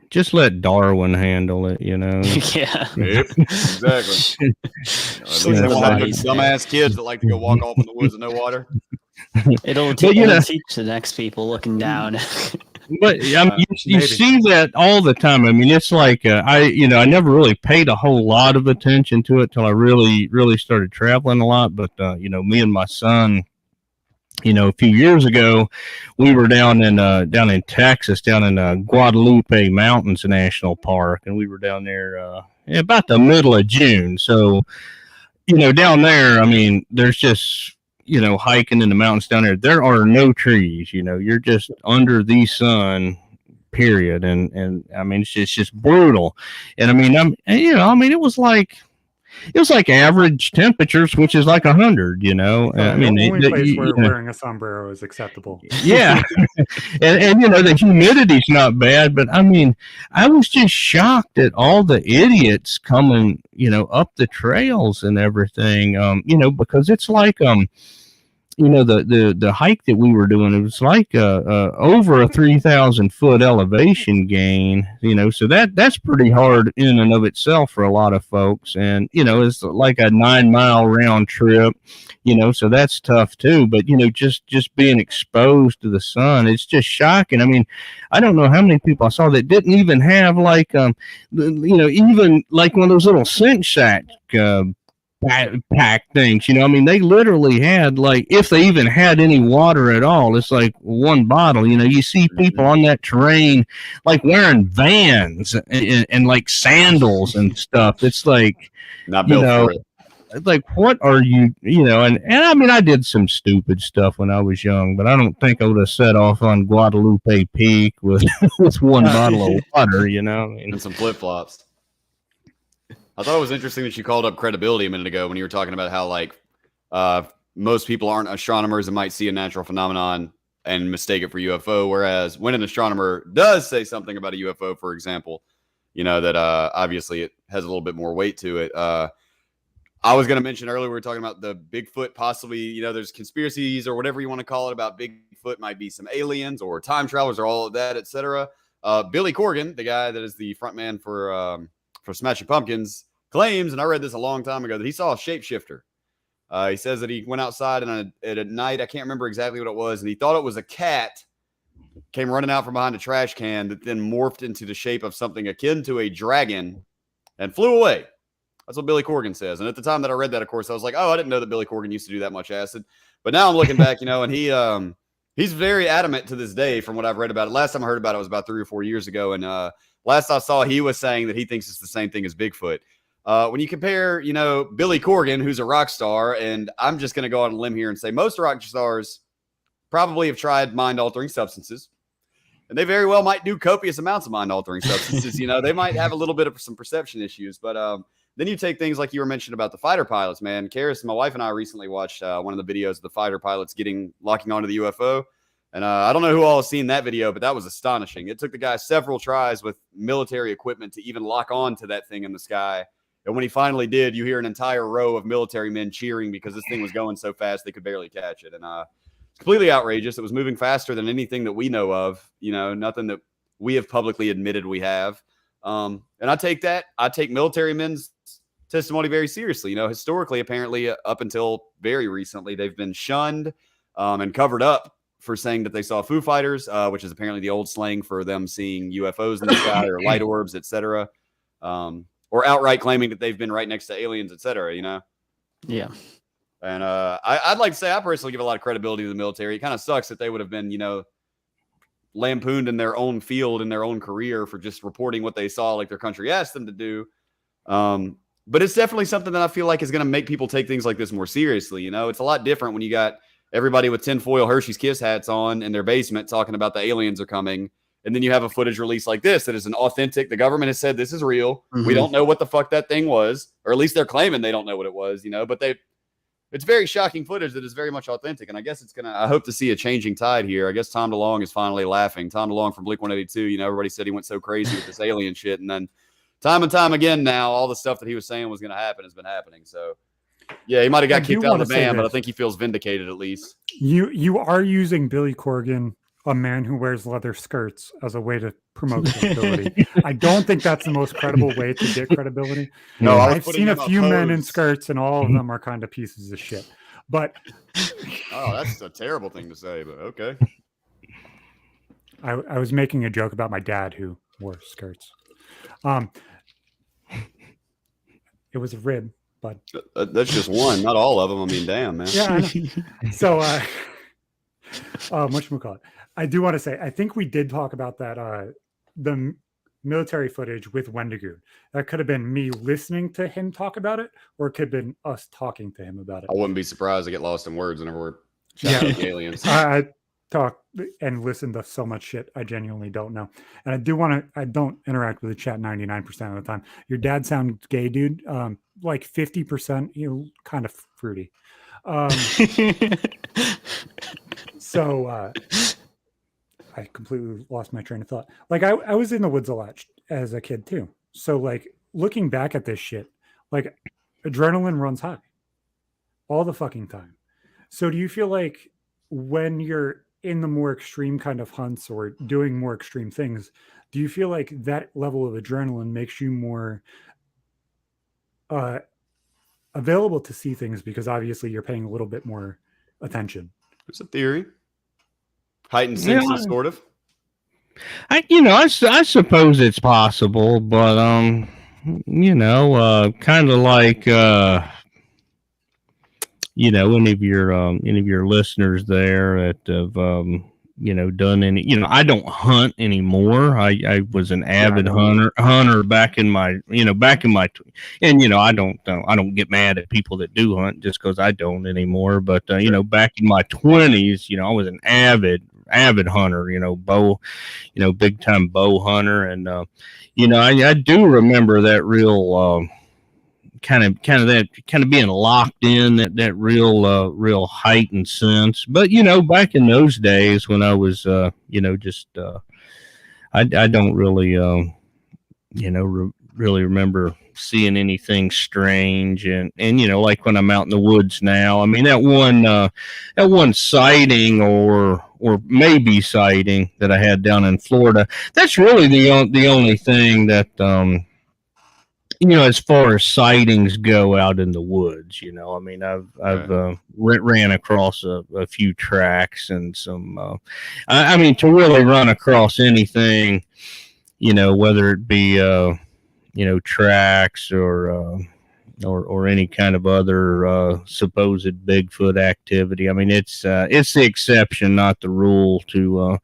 Just let Darwin handle it, Yeah. Yep, exactly. They won't have dumbass kids that like to go walk off in the woods with no water. It'll teach the next people looking down. But you see that all the time. I mean, it's like I never really paid a whole lot of attention to it till I really started traveling a lot. But me and my son, a few years ago, we were down in Texas, down in Guadalupe Mountains National Park, and we were down there about the middle of June. So, down there, I mean, there's just hiking in the mountains down there are no trees. You're just under the sun, period. And I mean, it's just brutal. And I mean, it was like average temperatures, which is like 100. I mean, the only place where wearing a sombrero is acceptable. Yeah, and the humidity's not bad, but I mean, I was just shocked at all the idiots coming, up the trails and everything. Because it's like the hike that we were doing, it was like over a 3,000 foot elevation gain, so that's pretty hard in and of itself for a lot of folks. And, it's like a 9-mile round trip, so that's tough too. But, just being exposed to the sun, it's just shocking. I mean, I don't know how many people I saw that didn't even have like, even like one of those little cinch sack, pack things, I mean, they literally had, like, if they even had any water at all, it's like one bottle. You see people on that terrain like wearing Vans and like sandals and stuff. It's like, not built for it. Like, what are you, and I mean, I did some stupid stuff when I was young, but I don't think I would have set off on Guadalupe Peak with one bottle of water, I mean, and some flip-flops. I thought it was interesting that you called up credibility a minute ago when you were talking about how, like, most people aren't astronomers and might see a natural phenomenon and mistake it for UFO, whereas when an astronomer does say something about a UFO, for example, that obviously it has a little bit more weight to it. I was going to mention earlier, we were talking about the Bigfoot possibly, there's conspiracies or whatever you want to call it about Bigfoot, might be some aliens or time travelers or all of that, etc. Billy Corgan, the guy that is the frontman for Smashing Pumpkins, claims, and I read this a long time ago, that he saw a shapeshifter. He says that he went outside and at a night, I can't remember exactly what it was, and he thought it was a cat, came running out from behind a trash can that then morphed into the shape of something akin to a dragon and flew away. That's what Billy Corgan says. And at the time that I read that, of course, I was like, oh, I didn't know that Billy Corgan used to do that much acid. But now I'm looking back, and he's very adamant to this day from what I've read about it. Last time I heard about it was about 3 or 4 years ago. And last I saw, he was saying that he thinks it's the same thing as Bigfoot. when you compare, Billy Corgan, who's a rock star, and I'm just going to go on a limb here and say most rock stars probably have tried mind-altering substances. And they very well might do copious amounts of mind-altering substances. They might have a little bit of some perception issues. But then you take things like you were mentioning about the fighter pilots, man. Karis, my wife and I recently watched one of the videos of the fighter pilots locking onto the UFO. And I don't know who all has seen that video, but that was astonishing. It took the guy several tries with military equipment to even lock on to that thing in the sky. And when he finally did, you hear an entire row of military men cheering because this thing was going so fast they could barely catch it. And completely outrageous. It was moving faster than anything that we know of, nothing that we have publicly admitted we have. And I take military men's testimony very seriously. Historically, apparently up until very recently, they've been shunned and covered up for saying that they saw Foo Fighters, which is apparently the old slang for them seeing UFOs in the sky or light orbs, etc. Or outright claiming that they've been right next to aliens, etc. Yeah. And I'd like to say I personally give a lot of credibility to the military. It kind of sucks that they would have been, lampooned in their own field, in their own career for just reporting what they saw like their country asked them to do. But it's definitely something that I feel like is going to make people take things like this more seriously. It's a lot different when you got everybody with tinfoil Hershey's Kiss hats on in their basement talking about the aliens are coming. And then you have a footage release like this that is an authentic. The government has said this is real. Mm-hmm. We don't know what the fuck that thing was, or at least they're claiming they don't know what it was, but it's very shocking footage that is very much authentic. And I guess I hope to see a changing tide here. I guess Tom DeLonge is finally laughing. Tom DeLonge from Blink-182, everybody said he went so crazy with this alien shit. And then time and time again now, all the stuff that he was saying was going to happen has been happening. So, yeah, he might have got kicked out of the band, but I think he feels vindicated at least. You are using Billy Corgan, a man who wears leather skirts, as a way to promote credibility. I don't think that's the most credible way to get credibility. No, I've seen a few men in skirts, and all of them are kind of pieces of shit. But that's a terrible thing to say, but okay. I was making a joke about my dad who wore skirts. It was a rib, but that's just one, not all of them. I mean, damn, man. Yeah. So, whatchamacallit? I do want to say, I think we did talk about that, the military footage with Wendigoon. That could have been me listening to him talk about it, or it could have been us talking to him about it. I wouldn't be surprised to get lost in words whenever we're shouting at the aliens. I talk and listen to so much shit I genuinely don't know. And I don't interact with the chat 99% of the time. Your dad sounds gay, dude. Like 50%, kind of fruity. So I completely lost my train of thought. Like I was in the woods a lot as a kid too. So like looking back at this shit, like adrenaline runs high all the fucking time. So do you feel like when you're in the more extreme kind of hunts or doing more extreme things, do you feel like that level of adrenaline makes you more available to see things because obviously you're paying a little bit more attention? It's a theory. Heightened senses, sort of. I suppose it's possible, but kind of like any of your listeners there that have done any, I don't hunt anymore. I was an avid hunter back in my and I don't get mad at people that do hunt just because I don't anymore. But back in my 20s, I was an avid hunter, bow, big time bow hunter. And, I do remember that real, kind of being locked in that real heightened sense. But, back in those days when I was, I don't really, really remember seeing anything strange. And, like when I'm out in the woods now, I mean, that one sighting or maybe sighting that I had down in Florida, that's really the only thing that, as far as sightings go out in the woods, I mean, I've ran across a few tracks and some, I mean, to really run across anything, whether it be, tracks or any kind of other supposed Bigfoot activity. I mean, it's the exception, not the rule, to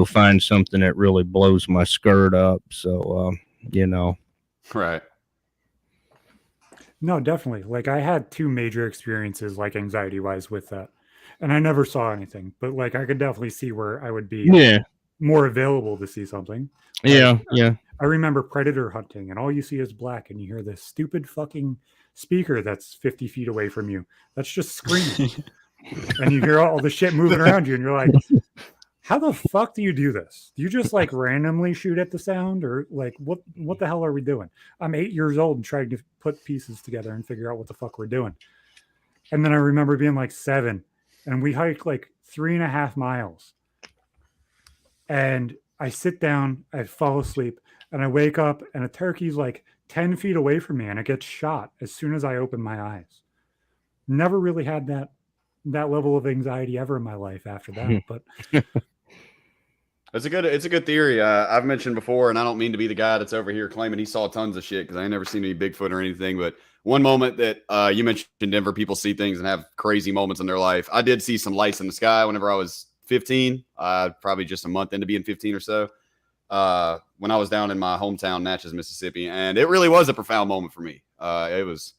find something that really blows my skirt up. So right. No, definitely. Like I had two major experiences, like anxiety wise, with that, and I never saw anything. But like I could definitely see where I would be Yeah, more available to see something. Like yeah. I remember predator hunting, and all you see is black, and you hear this stupid fucking speaker that's 50 feet away from you. That's just screaming, and you hear all the shit moving around you, and you're like, "How the fuck do you do this? Do you just like randomly shoot at the sound, or like what the hell are we doing?" I'm 8 years old and trying to put pieces together and figure out what the fuck we're doing. And then I remember being like 7, and we hiked like 3.5 miles, and I sit down, I fall asleep, and I wake up, and a turkey's like 10 feet away from me, and it gets shot as soon as I open my eyes. Never really had that level of anxiety ever in my life after that. But it's a good theory. I've mentioned before, and I don't mean to be the guy that's over here claiming he saw tons of shit because I ain't never seen any Bigfoot or anything. But one moment that you mentioned Denver, people see things and have crazy moments in their life. I did see some lights in the sky whenever I was 15, probably just a month into being 15 or so, when I was down in my hometown, Natchez, Mississippi. And it really was a profound moment for me. It was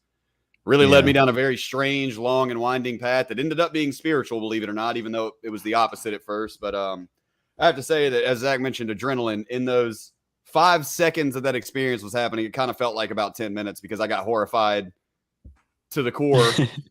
really led me down a very strange, long, and winding path that ended up being spiritual, believe it or not, even though it was the opposite at first. But I have to say that, as Zach mentioned, adrenaline in those 5 seconds that that experience was happening, it kind of felt like about 10 minutes because I got horrified to the core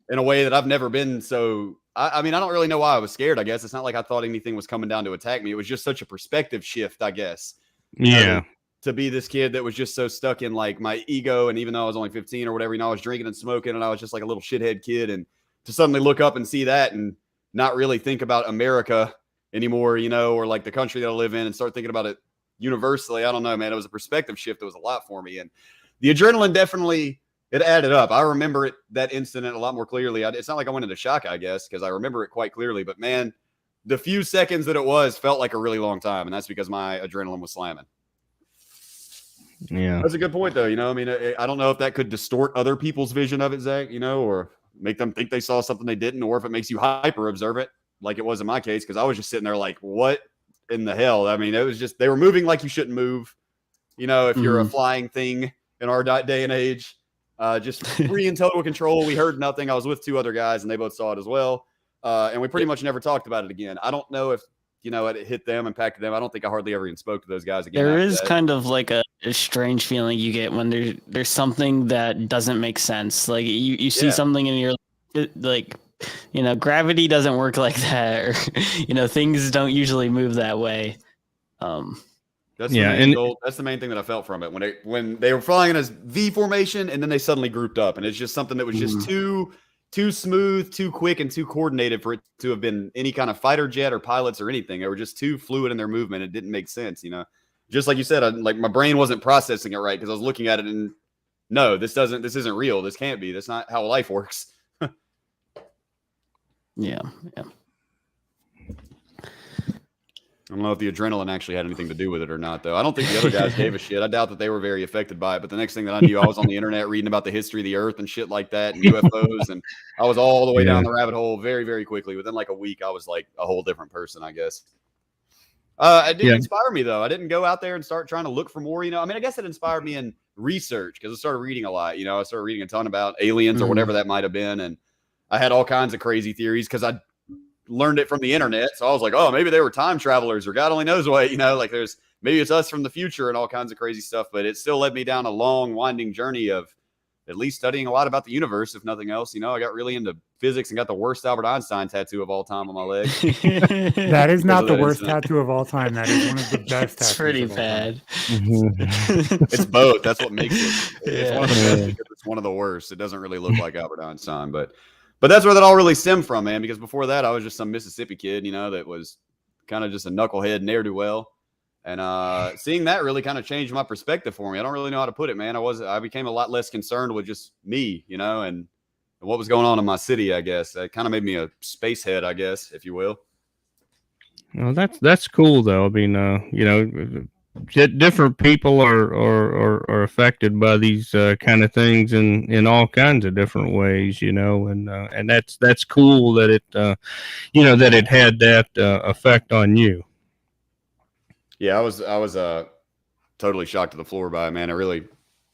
in a way that I've never been. So, I mean, I don't really know why I was scared, I guess. It's not like I thought anything was coming down to attack me. It was just such a perspective shift, I guess. Yeah. To be this kid that was just so stuck in like my ego. And even though I was only 15 or whatever, I was drinking and smoking and I was just like a little shithead kid. And to suddenly look up and see that and not really think about America anymore, or like the country that I live in and start thinking about it universally. I don't know, man. It was a perspective shift that was a lot for me. And the adrenaline definitely, it added up. I remember that incident a lot more clearly. It's not like I went into shock, I guess, because I remember it quite clearly. But man, the few seconds that it was felt like a really long time. And that's because my adrenaline was slamming. Yeah. That's a good point, though. I mean, I don't know if that could distort other people's vision of it, Zach, or make them think they saw something they didn't, or if it makes you hyper observant, like it was in my case, because I was just sitting there like, what in the hell? I mean, it was just, they were moving like you shouldn't move, if you're a flying thing in our day and age, just free and total control. We heard nothing. I was with 2 other guys and they both saw it as well. And we pretty much never talked about it again. I don't know if, it hit them, impacted them. I don't think I hardly ever even spoke to those guys again. There is kind of like a strange feeling you get when there's something that doesn't make sense. Like you see something and you're like, gravity doesn't work like that, or things don't usually move that way. That's the main thing that I felt from it when they were flying in a V formation and then they suddenly grouped up, and it's just something that was just too smooth, too quick, and too coordinated for it to have been any kind of fighter jet or pilots or anything. They were just too fluid in their movement. It didn't make sense, Just like you said, like my brain wasn't processing it right because I was looking at it and no, this isn't real. This can't be. That's not how life works. Yeah. I don't know if the adrenaline actually had anything to do with it or not, though. I don't think the other guys gave a shit. I doubt that they were very affected by it. But the next thing that I knew, I was on the internet reading about the history of the Earth and shit like that and UFOs. And I was all the way down the rabbit hole very, very quickly. Within like a week, I was like a whole different person, I guess. It didn't inspire me, though. I didn't go out there and start trying to look for more. I mean, I guess it inspired me in research because I started reading a lot. I started reading a ton about aliens or whatever that might have been. And I had all kinds of crazy theories because I learned it from the internet. So I was like, oh, maybe they were time travelers or God only knows what, like maybe it's us from the future and all kinds of crazy stuff. But it still led me down a long, winding journey of at least studying a lot about the universe, if nothing else. I got really into physics and got the worst Albert Einstein tattoo of all time on my leg. That is not the worst tattoo of all time. That is one of the best tattoos. It's pretty bad. It's both. That's what makes it. It's one of the best because it's one of the worst. It doesn't really look like Albert Einstein, but that's where that all really stemmed from, man, because before that, I was just some Mississippi kid, that was kind of just a knucklehead, ne'er-do-well. And seeing that really kind of changed my perspective for me. I don't really know how to put it, man. I became a lot less concerned with just me, and what was going on in my city, I guess. It kind of made me a space head, I guess, if you will. Well, that's cool, though. I mean, different people are affected by these kind of things in all kinds of different ways, and that's cool that it that it had that effect on you. Yeah, I was totally shocked to the floor by it, man. It really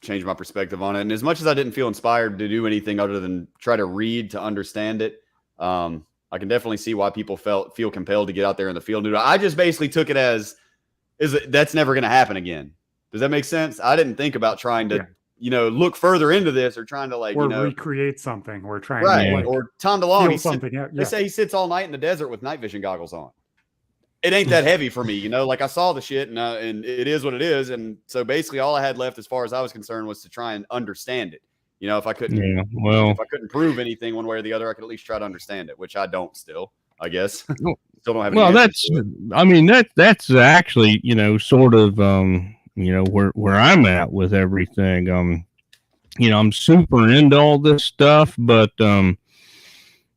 changed my perspective on it. And as much as I didn't feel inspired to do anything other than try to read to understand it, I can definitely see why people feel compelled to get out there in the field. I just basically took it as that's never going to happen again. Does that make sense? I didn't think about trying to, look further into this or trying to recreate something. We're trying to or Tom DeLonge. They say he sits all night in the desert with night vision goggles on. It ain't that heavy for me, I saw the shit and it is what it is. And so basically all I had left as far as I was concerned was to try and understand it. If I couldn't, if I couldn't prove anything one way or the other, I could at least try to understand it, which I don't still, I guess. Still don't have any that's actually, sort of, where I'm at with everything. I'm super into all this stuff, but, I'm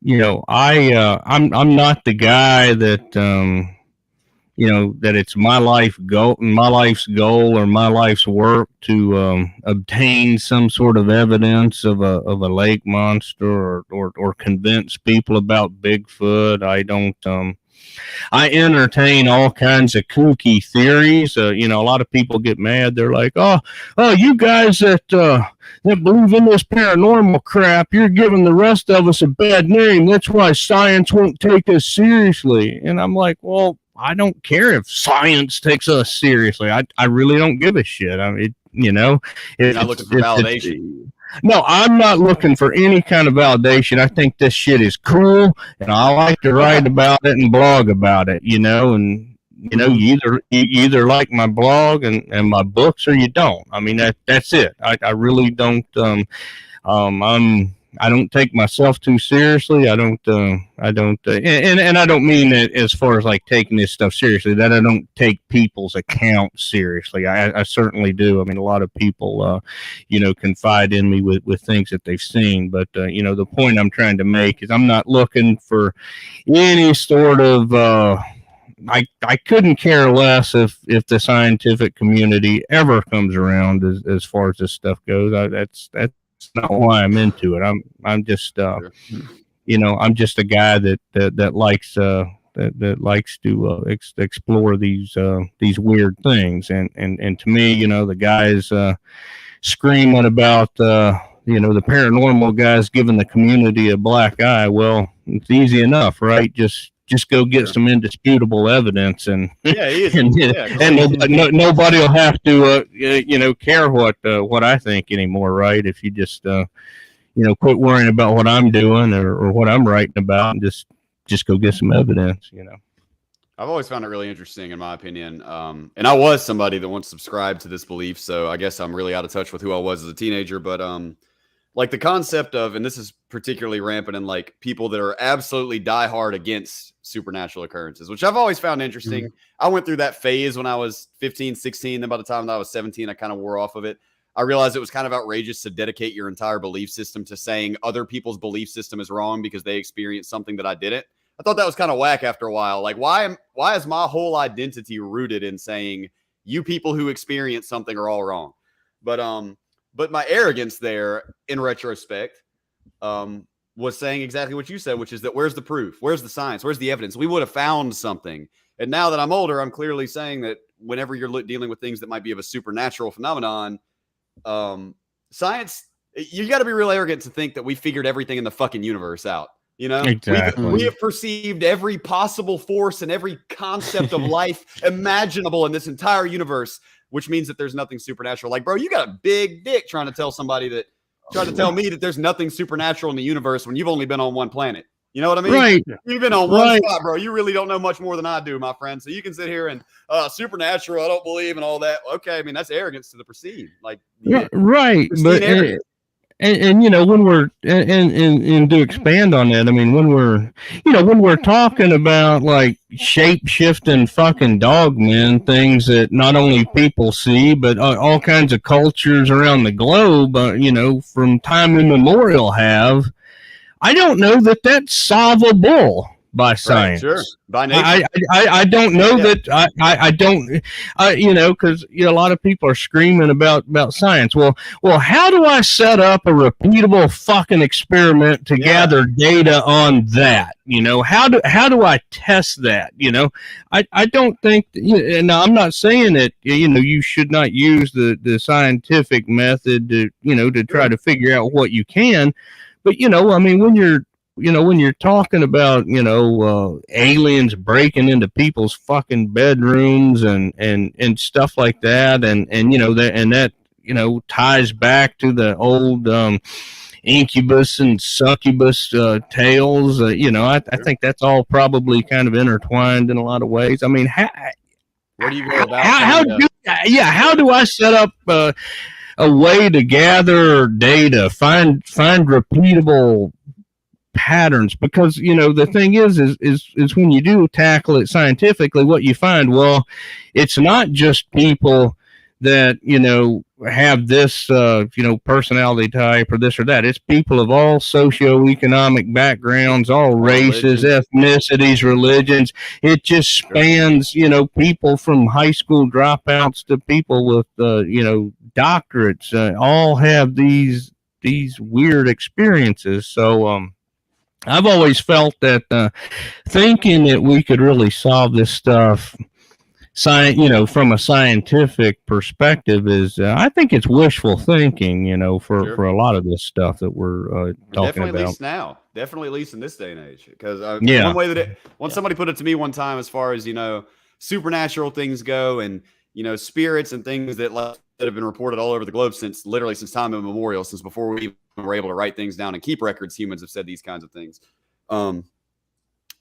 not the guy that, that it's my life's goal or my life's work to obtain some sort of evidence of a lake monster or convince people about Bigfoot. I don't. I entertain all kinds of kooky theories. A lot of people get mad. They're like, "Oh, you guys that believe in this paranormal crap, you're giving the rest of us a bad name. That's why science won't take us seriously." And I'm like, well, I don't care if science takes us seriously. I really don't give a shit. I mean, you're not looking for validation. No, I'm not looking for any kind of validation. I think this shit is cool, and I like to write about it and blog about it, and you either like my blog and my books or you don't. I mean, that's it. I really don't. I don't take myself too seriously. I don't, and I don't mean it as far as like taking this stuff seriously, that I don't take people's accounts seriously. I certainly do. I mean, a lot of people, confide in me with things that they've seen, but, the point I'm trying to make is I'm not looking for any sort of, I couldn't care less if the scientific community ever comes around as far as this stuff goes. That's not why I'm into it. I'm just I'm just a guy that likes that likes to explore these weird things, and to me, the guys screaming about the paranormal guys giving the community a black eye. Well, it's easy enough, right? Just go get some indisputable evidence, and nobody will have to care what I think anymore, right? If you just quit worrying about what I'm doing or what I'm writing about, and just go get some evidence. I've always found it really interesting, in my opinion. And I was somebody that once subscribed to this belief, so I guess I'm really out of touch with who I was as a teenager. But like the concept of, and this is particularly rampant in like people that are absolutely diehard against supernatural occurrences, which I've always found interesting. I went through that phase when I was 15, 16. Then by the time that I was 17, I kind of wore off of it. I realized it was kind of outrageous to dedicate your entire belief system to saying other people's belief system is wrong because they experienced something that I didn't. I thought that was kind of whack after a while. Like, why is my whole identity rooted in saying you people who experience something are all wrong? But my arrogance there, in retrospect, was saying exactly what you said, which is that where's the proof? Where's the science? Where's the evidence? We would have found something. And now that I'm older, I'm clearly saying that whenever you're dealing with things that might be of a supernatural phenomenon, science, you got to be real arrogant to think that we figured everything in the fucking universe out. Exactly. We have perceived every possible force and every concept of life imaginable in this entire universe, which means that there's nothing supernatural. Like, bro, you got a big dick trying to tell me that there's nothing supernatural in the universe when you've only been on one planet. You know what I mean? Right. You've been on one spot, bro. You really don't know much more than I do, my friend. So you can sit here and supernatural, I don't believe, and all that. Okay, I mean, that's arrogance to the perceived. Like, right. But and when we're and to expand on that, I mean, when we're talking about like shape-shifting fucking dogmen, things that not only people see, but all kinds of cultures around the globe, from time immemorial have, I don't know that that's solvable by science. Right, sure. By nature. I don't know that I don't, because a lot of people are screaming about science. Well, how do I set up a repeatable fucking experiment to gather data on that? How do I test that? I don't think, and I'm not saying that, you should not use the scientific method to try to figure out what you can. But, when you're talking about, aliens breaking into people's fucking bedrooms and stuff like that, and that ties back to the old incubus and succubus tales. I think that's all probably kind of intertwined in a lot of ways. I mean, where do you go about how do I set up a way to gather data, find repeatable patterns? Because the thing is when you do tackle it scientifically, what you find, well, it's not just people that have this personality type or this or that. It's people of all socioeconomic backgrounds, all races, ethnicities, religions. It just spans people from high school dropouts to people with doctorates. All have these weird experiences. So I've always felt that thinking that we could really solve this stuff, from a scientific perspective, is I think it's wishful thinking. For a lot of this stuff that we're talking about. Definitely, at least in this day and age, because one way that somebody put it to me one time, as far as supernatural things go, and spirits and things that have been reported all over the globe since time immemorial, since before we even were able to write things down and keep records. Humans have said these kinds of things,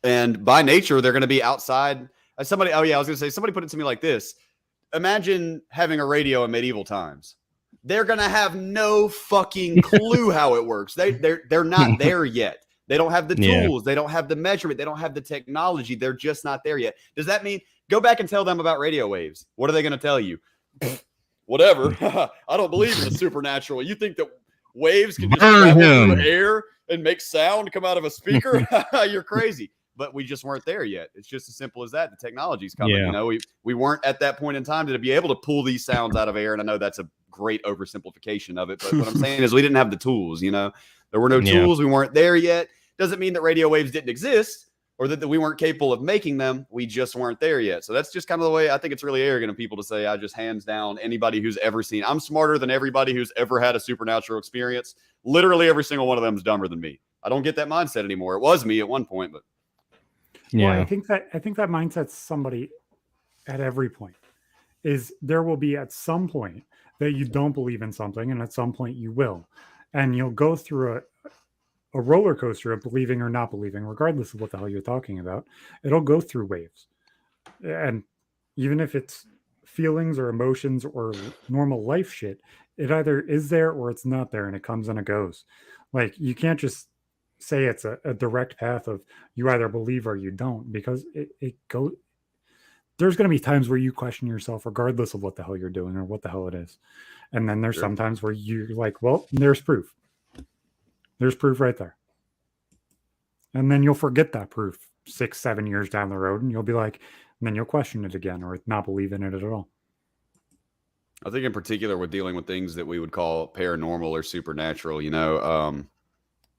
and by nature they're going to be outside. Somebody put it to me like this: imagine having a radio in medieval times. They're going to have no fucking clue how it works. They're not there yet. They don't have the tools. They don't have the measurement. They don't have the technology. They're just not there yet. Does that mean go back and tell them about radio waves? What are they going to tell you? Whatever. I don't believe in the supernatural. You think that waves can just travel through the air and make sound come out of a speaker? You're crazy. But we just weren't there yet. It's just as simple as that. The technology's coming. We weren't at that point in time to be able to pull these sounds out of air. And I know that's a great oversimplification of it. But what I'm saying is we didn't have the tools. There were no tools. We weren't there yet. Doesn't mean that radio waves didn't exist or that we weren't capable of making them. We just weren't there yet. So that's just kind of the way. I think it's really arrogant of people to say, I just hands down anybody who's ever seen. I'm smarter than everybody who's ever had a supernatural experience. Literally every single one of them is dumber than me. I don't get that mindset anymore. It was me at one point, but. Yeah, well, I think that mindset's somebody at every point. Is there will be at some point that you don't believe in something, and at some point you will, and you'll go through a roller coaster of believing or not believing, regardless of what the hell you're talking about. It'll go through waves, and even if it's feelings or emotions or normal life shit, it either is there or it's not there, and it comes and it goes. Like, you can't just say it's a direct path of you either believe or you don't, because it goes. There's going to be times where you question yourself regardless of what the hell you're doing or what the hell it is. And then there's sometimes where you're like, well, there's proof. There's proof right there. And then you'll forget that proof 6-7 years down the road, and you'll be like, and then you'll question it again or not believe in it at all. I think in particular with dealing with things that we would call paranormal or supernatural,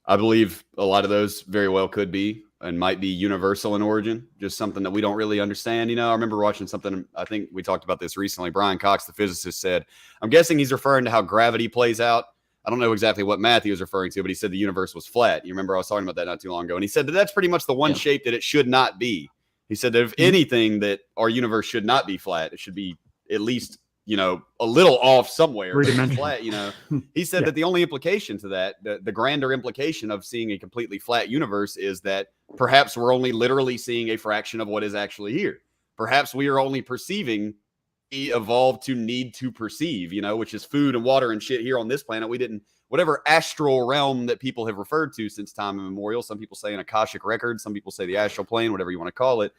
I believe a lot of those very well could be and might be universal in origin, just something that we don't really understand. I remember watching something, I think we talked about this recently. Brian Cox, the physicist, said, I'm guessing he's referring to how gravity plays out. I don't know exactly what math he was referring to, but he said the universe was flat. You remember I was talking about that not too long ago. And he said that that's pretty much the one shape that it should not be. He said that if anything, that our universe should not be flat. It should be at least a little off somewhere. Flat, He said that the only implication to that, the grander implication of seeing a completely flat universe, is that perhaps we're only literally seeing a fraction of what is actually here. Perhaps we are only perceiving evolved to need to perceive, which is food and water and shit here on this planet. We didn't, whatever astral realm that people have referred to since time immemorial. Some people say an Akashic record. Some people say the astral plane, whatever you want to call it.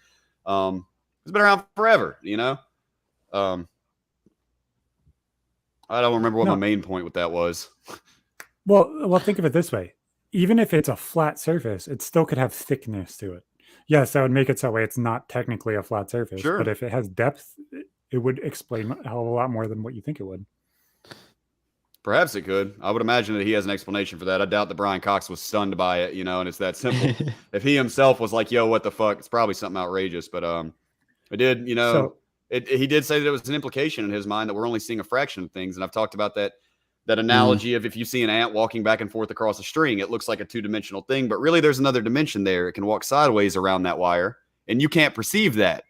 It's been around forever, I don't remember what my main point with that was. Well, think of it this way. Even if it's a flat surface, it still could have thickness to it. Yes, that would make it so way it's not technically a flat surface. Sure. But if it has depth, it would explain a hell of a lot more than what you think it would. Perhaps it could. I would imagine that he has an explanation for that. I doubt that Brian Cox was stunned by it, and it's that simple. If he himself was like, yo, what the fuck? It's probably something outrageous. But it did, he did say that it was an implication in his mind that we're only seeing a fraction of things. And I've talked about that analogy of if you see an ant walking back and forth across a string, it looks like a two-dimensional thing, but really there's another dimension there. It can walk sideways around that wire, and you can't perceive that.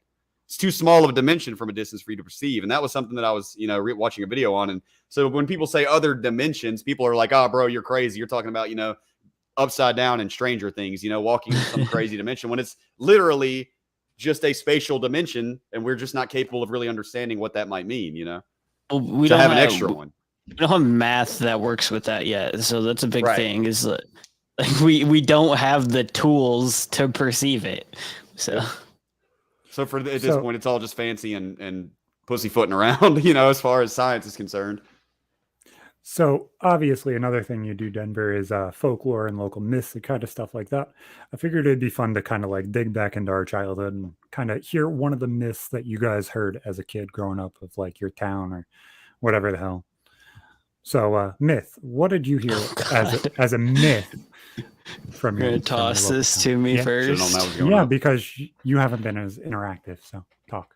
It's too small of a dimension from a distance for you to perceive. And that was something that I was, watching a video on. And so when people say other dimensions, people are like, oh, bro, you're crazy. You're talking about, upside down and Stranger Things, walking in some crazy dimension when it's literally just a spatial dimension. And we're just not capable of really understanding what that might mean, Well, we to don't have an extra one. We don't have math that works with that yet. So that's a big thing is that we don't have the tools to perceive it. So at this point, it's all just fancy and pussyfooting around, as far as science is concerned. So obviously another thing you do, Denver, is folklore and local myths and kind of stuff like that. I figured it'd be fun to kind of like dig back into our childhood and kind of hear one of the myths that you guys heard as a kid growing up of like your town or whatever the hell. So myth, what did you hear as a myth from your toss this to me first? Yeah, because you haven't been as interactive, so talk.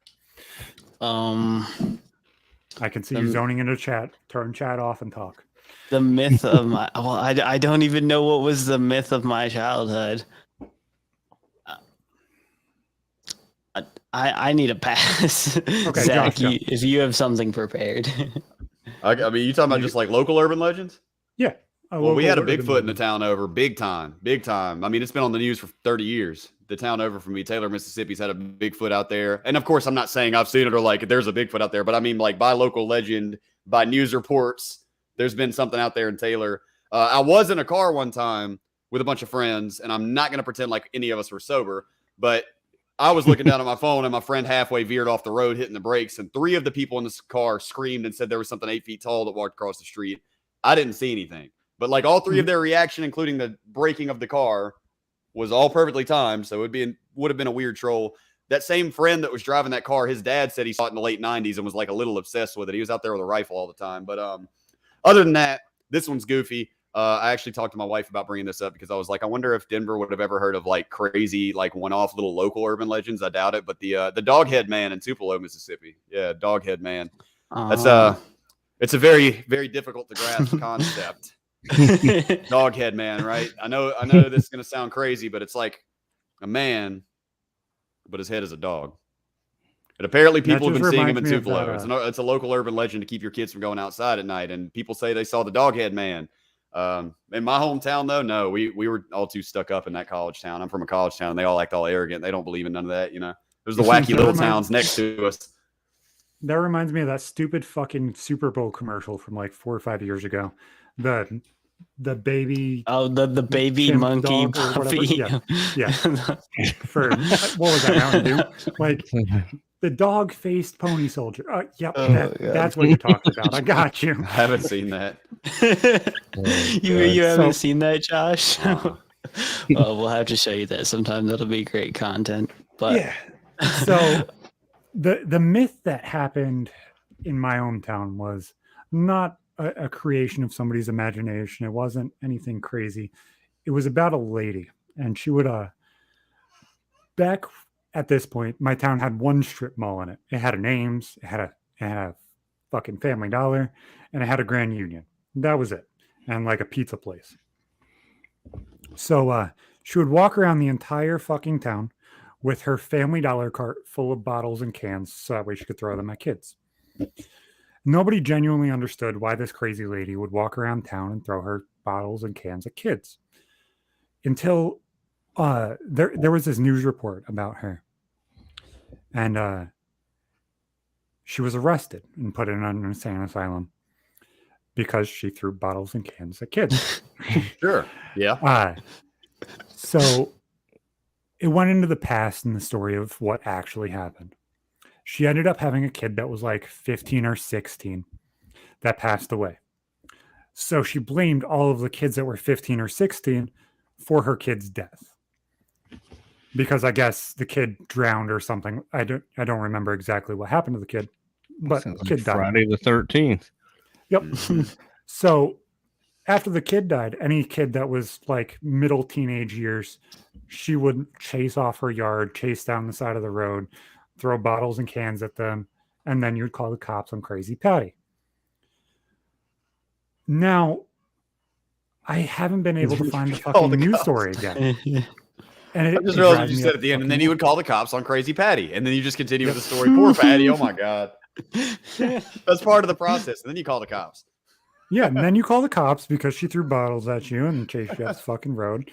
I can see you zoning into chat. Turn chat off and talk. The myth of my I don't even know what was the myth of my childhood. I need a pass. Okay, Zach, if you have something prepared. I mean, you talking about just like local urban legends? Yeah. Well, we had a Bigfoot in the town over, big time. I mean, it's been on the news for 30 years. The town over from me, Taylor, Mississippi's had a Bigfoot out there. And of course, I'm not saying I've seen it or like there's a Bigfoot out there, but I mean, like by local legend, by news reports, there's been something out there in Taylor. I was in a car one time with a bunch of friends, and I'm not going to pretend like any of us were sober, but I was looking down at my phone and my friend halfway veered off the road, hitting the brakes. And 3 of the people in this car screamed and said there was something 8 feet tall that walked across the street. I didn't see anything. But like all 3 of their reaction, including the braking of the car, was all perfectly timed. So it would have been a weird troll. That same friend that was driving that car, his dad said he saw it in the late 90s and was like a little obsessed with it. He was out there with a rifle all the time. But other than that, this one's goofy. I actually talked to my wife about bringing this up because I was like, I wonder if Denver would have ever heard of like crazy, like one-off little local urban legends. I doubt it. But the Doghead Man in Tupelo, Mississippi. Yeah, Doghead Man. That's it's a very, very difficult to grasp concept. Doghead Man, right? I know this is gonna sound crazy, but it's like a man, but his head is a dog. And apparently people have been seeing him in Tupelo. It's a local urban legend to keep your kids from going outside at night. And people say they saw the Doghead Man. In my hometown, though, no, we were all too stuck up in that college town. I'm from a college town, and they all act all arrogant. They don't believe in none of that, There's the wacky little towns next to us. That reminds me of that stupid fucking Super Bowl commercial from like 4 or 5 years ago. The baby. Oh, the baby monkey puppy. Yeah. For what was that Mountain Dew? Like the dog-faced pony soldier. That's what you're talking about. I got you. I haven't seen that. You haven't seen that, Josh? Well, we'll have to show you that sometime. That'll be great content. But yeah. So the myth that happened in my hometown was not a creation of somebody's imagination. It wasn't anything crazy. It was about a lady, and she would back at this point, my town had one strip mall in it. It had an Ames, it had a fucking Family Dollar, and it had a Grand Union. That was it. And like a pizza place. So she would walk around the entire fucking town with her Family Dollar cart full of bottles and cans so that way she could throw them at kids. Nobody genuinely understood why this crazy lady would walk around town and throw her bottles and cans at kids. Until there was this news report about her. And she was arrested and put in an insane asylum because she threw bottles and cans at kids. Sure. Yeah. So it went into the past in the story of what actually happened. She ended up having a kid that was like 15 or 16 that passed away. So she blamed all of the kids that were 15 or 16 for her kid's death. because I guess the kid drowned or something. I don't remember exactly what happened to the kid, but Sounds kid like died. Friday the 13th. Yep. So after the kid died, any kid that was like middle teenage years, she would chase off her yard, chase down the side of the road, throw bottles and cans at them, and then you'd call the cops on Crazy Patty. Now, I haven't been able to find the fucking news story again. And I just realized what you said at the end, and then you would call the cops on Crazy Patty, and then you just continue with the story. Poor Patty. Oh my God. That's part of the process. And then you call the cops. Yeah, and then you call the cops because she threw bottles at you and chased you off the fucking road.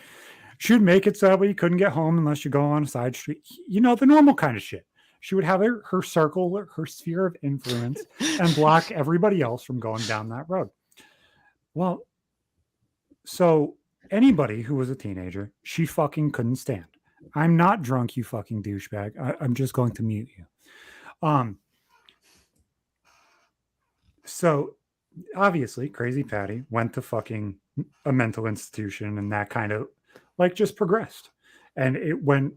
She would make it so that way you couldn't get home unless you go on a side street. You know, the normal kind of shit. She would have her circle, her sphere of influence, and block everybody else from going down that road. Well, so anybody who was a teenager, she fucking couldn't stand. I'm not drunk, you fucking douchebag. I'm just going to mute you. So obviously, Crazy Patty went to fucking a mental institution, and that kind of like just progressed. And it went,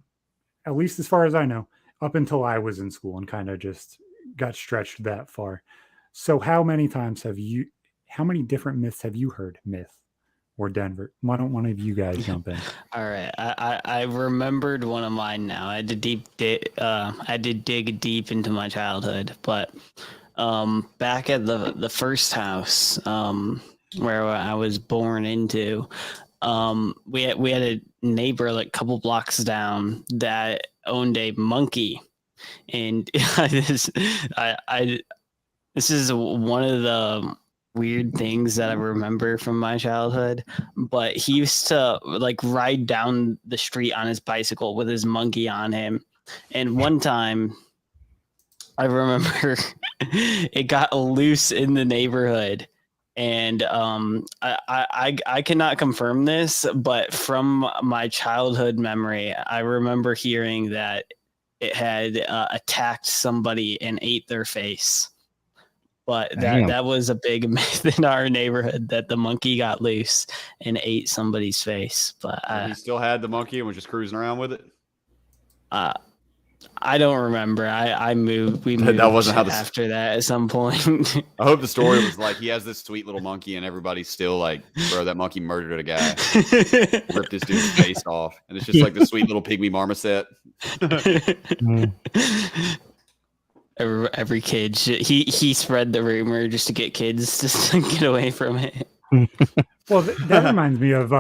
at least as far as I know, up until I was in school and kind of just got stretched that far. So how many different myths have you heard, Myth or Denver? Why don't one of you guys jump in? All right, I remembered one of mine now. I had to dig deep into my childhood, but back at the first house where I was born into, we had a neighbor like a couple blocks down that owned a monkey, and this is one of the weird things that I remember from my childhood. But he used to like ride down the street on his bicycle with his monkey on him, and one time I remember it got loose in the neighborhood. And I cannot confirm this, but from my childhood memory, I remember hearing that it had attacked somebody and ate their face. But that was a big myth in our neighborhood, that the monkey got loose and ate somebody's face. But he still had the monkey and was just cruising around with it. I don't remember. We moved that wasn't how after that at some point. I hope the story was like he has this sweet little monkey and everybody's still like, bro, that monkey murdered a guy, ripped this dude's face off, and it's just like the sweet little pygmy marmoset. Every kid he spread the rumor just to get kids to get away from it. Well, that reminds me of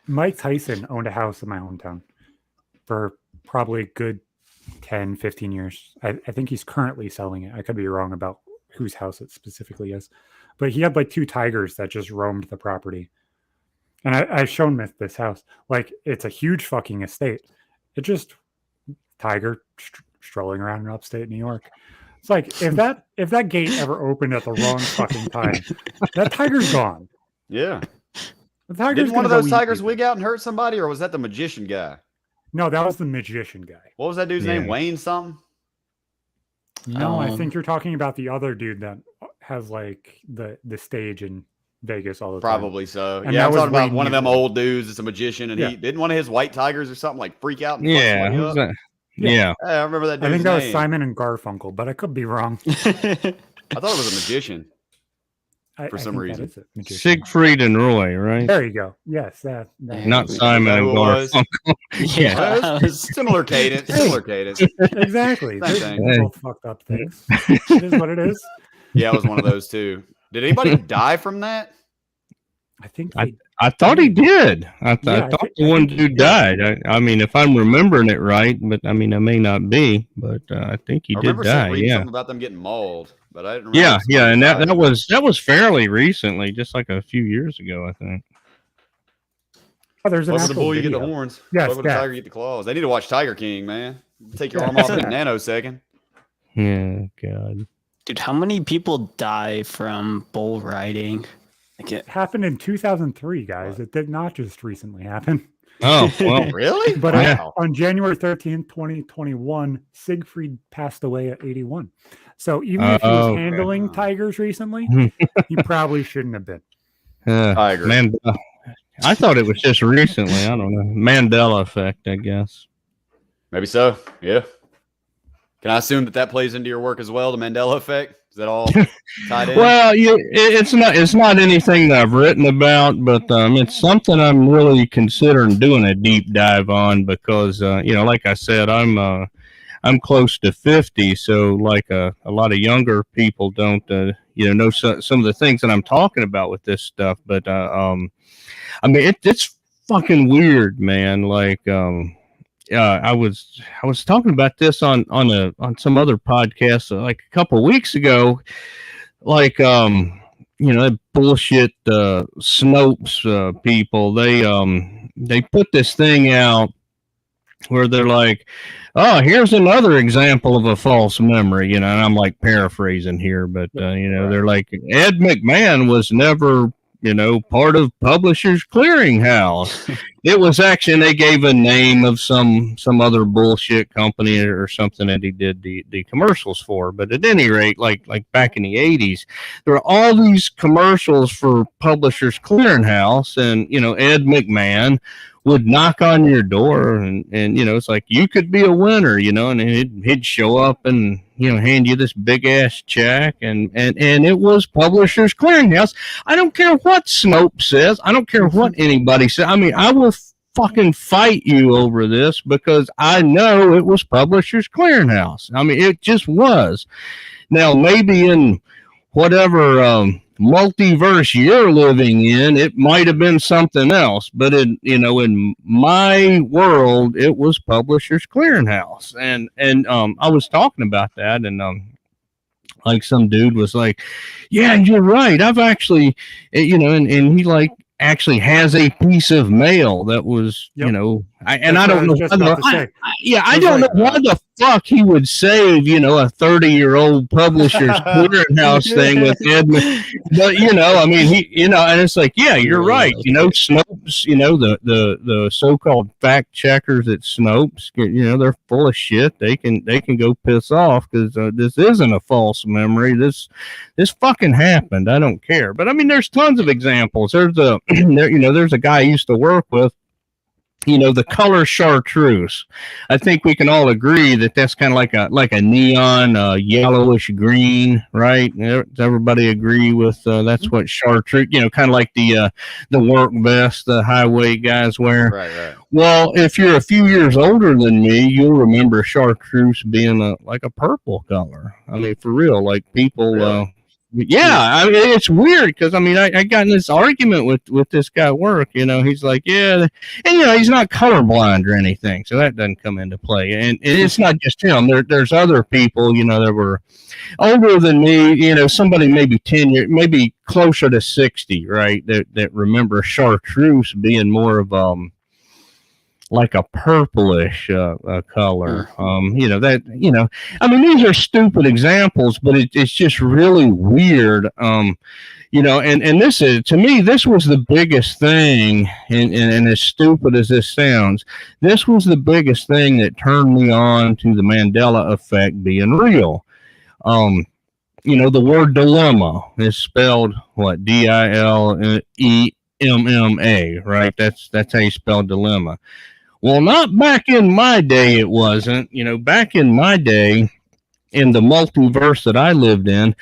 Mike Tyson owned a house in my hometown for probably a good 10, 15 years. I think he's currently selling it. I could be wrong about whose house it specifically is. But he had like 2 tigers that just roamed the property. And I've shown this house. Like, it's a huge fucking estate. It just tiger strolling around in upstate New York. It's like, if that gate ever opened at the wrong fucking time, that tiger's gone. Yeah. The tiger's Didn't one of those tigers wig out and hurt somebody, or was that the magician guy? No, that was the magician guy. What was that dude's name? Wayne something? No, I think you're talking about the other dude that has like the stage in Vegas all the time. Probably so. And yeah, I'm talking about Wayne one of them Newton. old dudes. It's a magician, and he didn't one of his white tigers or something like freak out and fuck Yeah. somebody Who's up? that? Yeah. Hey, I remember that dude's I think that was name. Simon and Garfunkel, but I could be wrong. I thought it was a magician. For some think that reason. is it, magician. Siegfried and Roy, right? There you go. Yes, that Not Simon and Garfunkel. Yeah, Well, it's similar cadence. Similar cadence. exactly. Same They're thing. both fucked up things. It is what it is. Yeah, it was one of those too. Did anybody die from that? I think I thought he did. I Yeah, thought think- the I one think he dude did. died. I mean, if I'm remembering it right, but I mean, I may not be, but I think he I did remember die. reading Yeah. something about them getting mauled, but I didn't remember. Yeah, if yeah, and somebody died. that was fairly recently, just like a few years ago, I think. Oh, there's an Fuck with the actual bull, you get the video. horns. Yes, Fuck with the that. tiger, you get the claws. They need to watch Tiger King, man. Take your Yeah, arm off in a that. nanosecond. Yeah, God. Dude, how many people die from bull riding? It happened in 2003, guys. It did not just recently happen. Oh, well, Really? But Wow. on January 13th, 2021, Siegfried passed away at 81. So even if he was okay. handling tigers recently, he probably shouldn't have been. Tiger. I thought it was just recently. I don't know. Mandela effect, I guess. Maybe so. Yeah. Can I assume that plays into your work as well, the Mandela effect? Is that all tied in? Well, it's not anything that I've written about, but it's something I'm really considering doing a deep dive on because like I said, I'm close to 50, so like a lot of younger people don't know some of the things that I'm talking about with this stuff. But I mean, it's fucking weird, man. Like I was talking about this on some other podcast like a couple of weeks ago, like that bullshit Snopes people. They put this thing out where they're like, oh, here's another example of a false memory, and I'm like paraphrasing here, but they're like, Ed McMahon was never part of Publishers Clearinghouse. It was actually, and they gave a name of some other bullshit company or something that he did the commercials for. But at any rate, like back in the 80s, there were all these commercials for Publishers Clearinghouse, and Ed McMahon would knock on your door and it's like, you could be a winner, and he'd show up and hand you this big ass check, and it was Publishers Clearinghouse. I don't care what Snopes says. I don't care what anybody says. I mean, I will fucking fight you over this because I know it was Publishers Clearinghouse. I mean, it just was. Now, maybe in whatever multiverse you're living in, it might have been something else, but in my world, it was Publishers Clearinghouse, and I was talking about that, and like some dude was like, yeah, you're right, I've actually, and he like actually has a piece of mail that was, I don't know. I don't know why the fuck he would save, a 30-year-old Publishers Clearinghouse thing with Ed. But I mean, he, and it's like, yeah, you're right. Snopes, the so-called fact checkers at Snopes, they're full of shit. They can go piss off because this isn't a false memory. This fucking happened. I don't care. But I mean, there's tons of examples. There's there's a guy I used to work with. The color chartreuse. I think we can all agree that that's kind of like a neon yellowish green, right? Does everybody agree with that's what chartreuse? Kind of like the work vest the highway guys wear. Right. Well, if you're a few years older than me, you'll remember chartreuse being like a purple color. I mean, for real, like people. Really? Yeah, I mean, it's weird because I mean, I got in this argument with this guy at work. He's like, yeah, and he's not colorblind or anything, so that doesn't come into play. And it's not just him. There's other people, that were older than me. Somebody maybe 10 years, maybe closer to 60, right? That remember chartreuse being more of like a purplish color. I mean, these are stupid examples, but it's just really weird. And this is, to me, this was the biggest thing, and as stupid as this sounds, this was the biggest thing that turned me on to the Mandela effect being real. The word dilemma is spelled what? DILEMMA, right? That's how you spell dilemma. Well, not back in my day, it wasn't. Back in my day, in the multiverse that I lived in,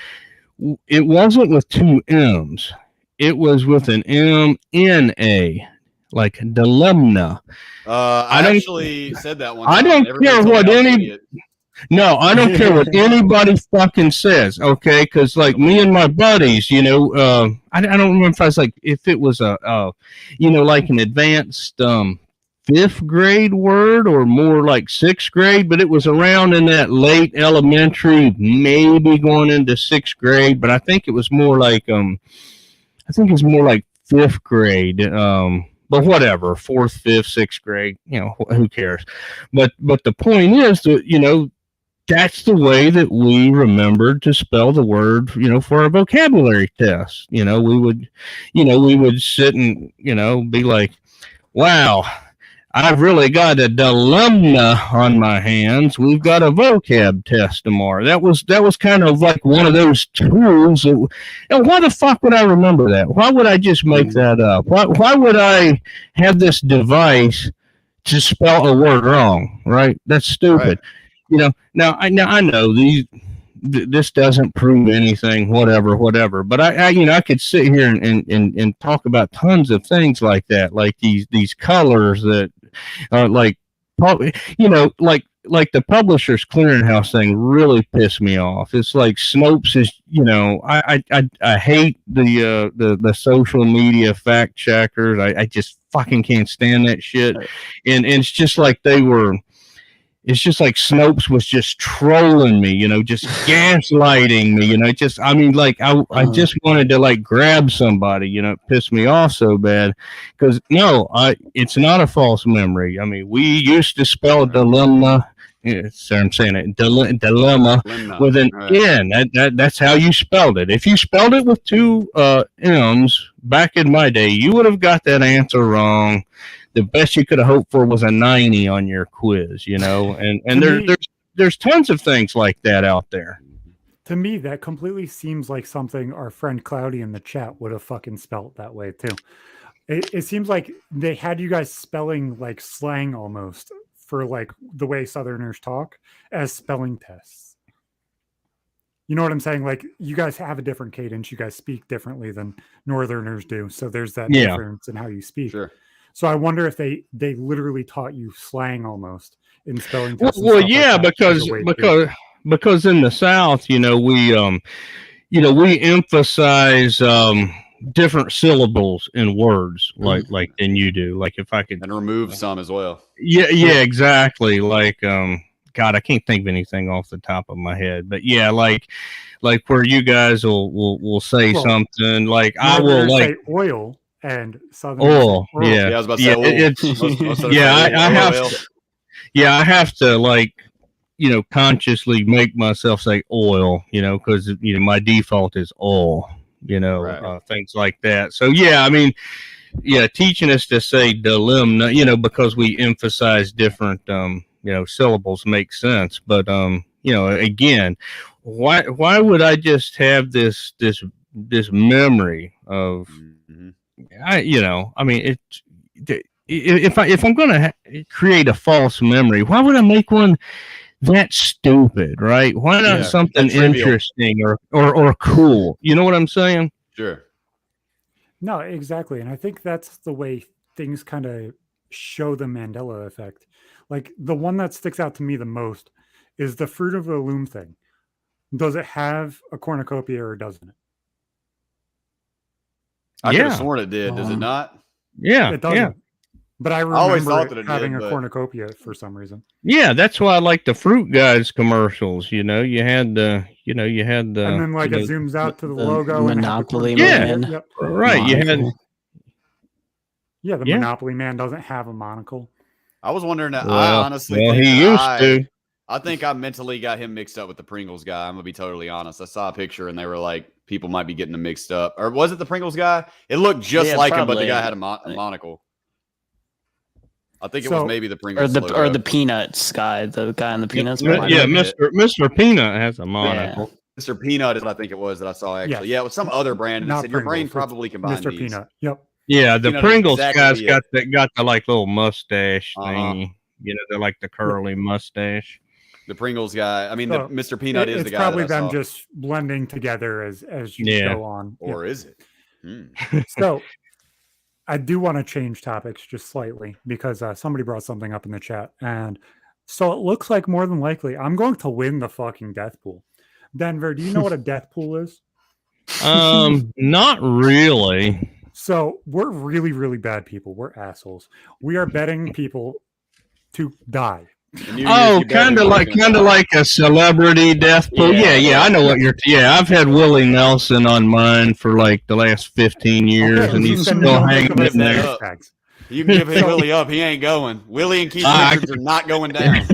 it wasn't with two M's. It was with an M-N-A, like dilemma. I actually said that one time. I don't care what No, I don't care what anybody fucking says, okay? Because like me and my buddies, I don't remember if I was like, if it was like an advanced 5th grade word or more like 6th grade, but it was around in that late elementary, maybe going into 6th grade, but I think it was more like 5th grade, but whatever, 4th, 5th, 6th grade, who cares? But the point is that, that's the way that we remembered to spell the word, for our vocabulary test. We would sit and, be like, wow, I've really got a dilemma on my hands. We've got a vocab test tomorrow. That was kind of like one of those tools. And why the fuck would I remember that? Why would I just make that up? Why would I have this device to spell a word wrong, right? That's stupid. Right. Now I know this doesn't prove anything, whatever. But I could sit here and talk about tons of things like that, like these colors that are like, like the Publishers Clearinghouse thing really pissed me off. It's like Snopes is, I hate the social media fact checkers. I just fucking can't stand that shit. And it's just like it's just like Snopes was just trolling me, just gaslighting me, I just wanted to like grab somebody, it pissed me off so bad because it's not a false memory. I mean, we used to spell dilemma. So I'm saying it, dilemma with an N. That's how you spelled it. If you spelled it with two M's back in my day, you would have got that answer wrong. The best you could have hoped for was a 90 on your quiz, and there's tons of things like that out there. To me, that completely seems like something our friend Cloudy in the chat would have fucking spelt that way too. It seems like they had you guys spelling like slang almost for like the way Southerners talk as spelling tests. You know what I'm saying? Like you guys have a different cadence. You guys speak differently than Northerners do. So there's that difference in how you speak. Sure. So I wonder if they literally taught you slang almost in spelling. Well, yeah, like because in the South, we emphasize different syllables in words like than you do. Like if I could and remove some as well. Yeah, exactly. Like God, I can't think of anything off the top of my head, but yeah, like where you guys will say something like I will like say oil. And Southern oil, yeah, I was about to say I have to like, consciously make myself say oil, because my default is oil, things like that. So yeah, I mean, teaching us to say dilemma, because we emphasize different, syllables makes sense. But again, why would I just have this memory of? If I'm going to create a false memory, why would I make one that stupid, right? Why not something interesting or cool? You know what I'm saying? Sure. No, exactly. And I think that's the way things kind of show the Mandela effect. Like the one that sticks out to me the most is the fruit of the loom thing. Does it have a cornucopia or doesn't it? I could have sworn it did. Does it not? Yeah, it doesn't. Yeah. But I always thought that it having a cornucopia for some reason. Yeah, that's why I like the Fruit Guys commercials. You had the, and then like it zooms out to the logo Monopoly and Man. Yep. Right. Monocle. You had the Monopoly Man doesn't have a monocle. I was wondering that. I honestly think he used to. I think I mentally got him mixed up with the Pringles guy. I'm gonna be totally honest. I saw a picture and they were like, people might be getting them mixed up. Or was it the Pringles guy? It looked just like him, but the guy had a monocle. I think it was maybe the Pringles or the Peanuts guy, the guy on the Peanuts. Yeah, Mr. Peanut has a monocle. Yeah. Mr. Peanut is what I think it was that I saw actually. Yeah, it was some other brand. And it said your brain probably combined Mr. these. Peanut. Yep. Yeah, the Pringles guy's got the like little mustache thingy. They're like the curly mustache. The Pringles guy. I mean, the Mr. Peanut is the guy. It's probably them just blending together as you go on. Or is it? So I do want to change topics just slightly because somebody brought something up in the chat. And so it looks like more than likely I'm going to win the fucking death pool. Denver, do you know what a death pool is? Not really. So we're really, really bad people. We're assholes. We are betting people to die. Kind of like a celebrity death pool. Yeah. I know what you're. I've had Willie Nelson on mine for like the last 15 years, and he's still hanging in there. You can give him Willie up. He ain't going. Willie and Keith Richards are not going down.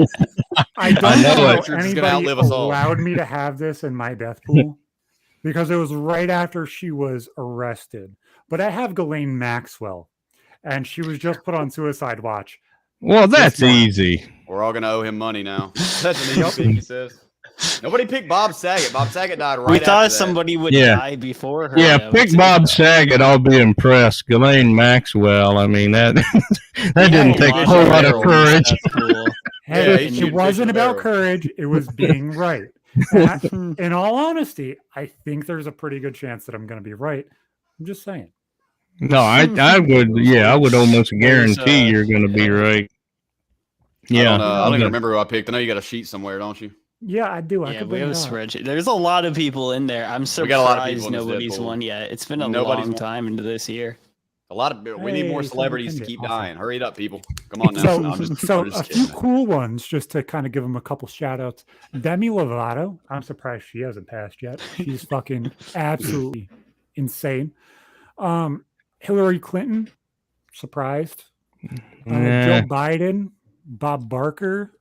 I don't know anybody allowed me to have this in my death pool because it was right after she was arrested. But I have Ghislaine Maxwell, and she was just put on suicide watch. Well, that's easy. We're all going to owe him money now. That's an easy thing he says. Nobody picked Bob Saget. Bob Saget died right We after thought that. somebody would die before her. Yeah, pick Bob Saget. I'll be impressed. Ghislaine Maxwell. I mean that didn't take a whole lot of courage. Hey, it wasn't about courage. It was being right. And in all honesty, I think there's a pretty good chance that I'm going to be right. I'm just saying. No, I would. Yeah, I would almost guarantee you're going to be right. Yeah, I don't even remember who I picked. I know you got a sheet somewhere, don't you? Yeah, I do. Yeah, we have a spreadsheet. There's a lot of people in there. I'm surprised nobody's won yet. It's been a long time into this year. A lot of we need more celebrities to keep dying. Hurry it up, people. Come on now. So a few cool ones just to kind of give them a couple shout outs. Demi Lovato. I'm surprised she hasn't passed yet. She's fucking absolutely insane. Hillary Clinton. Surprised. Joe Biden. Bob Barker.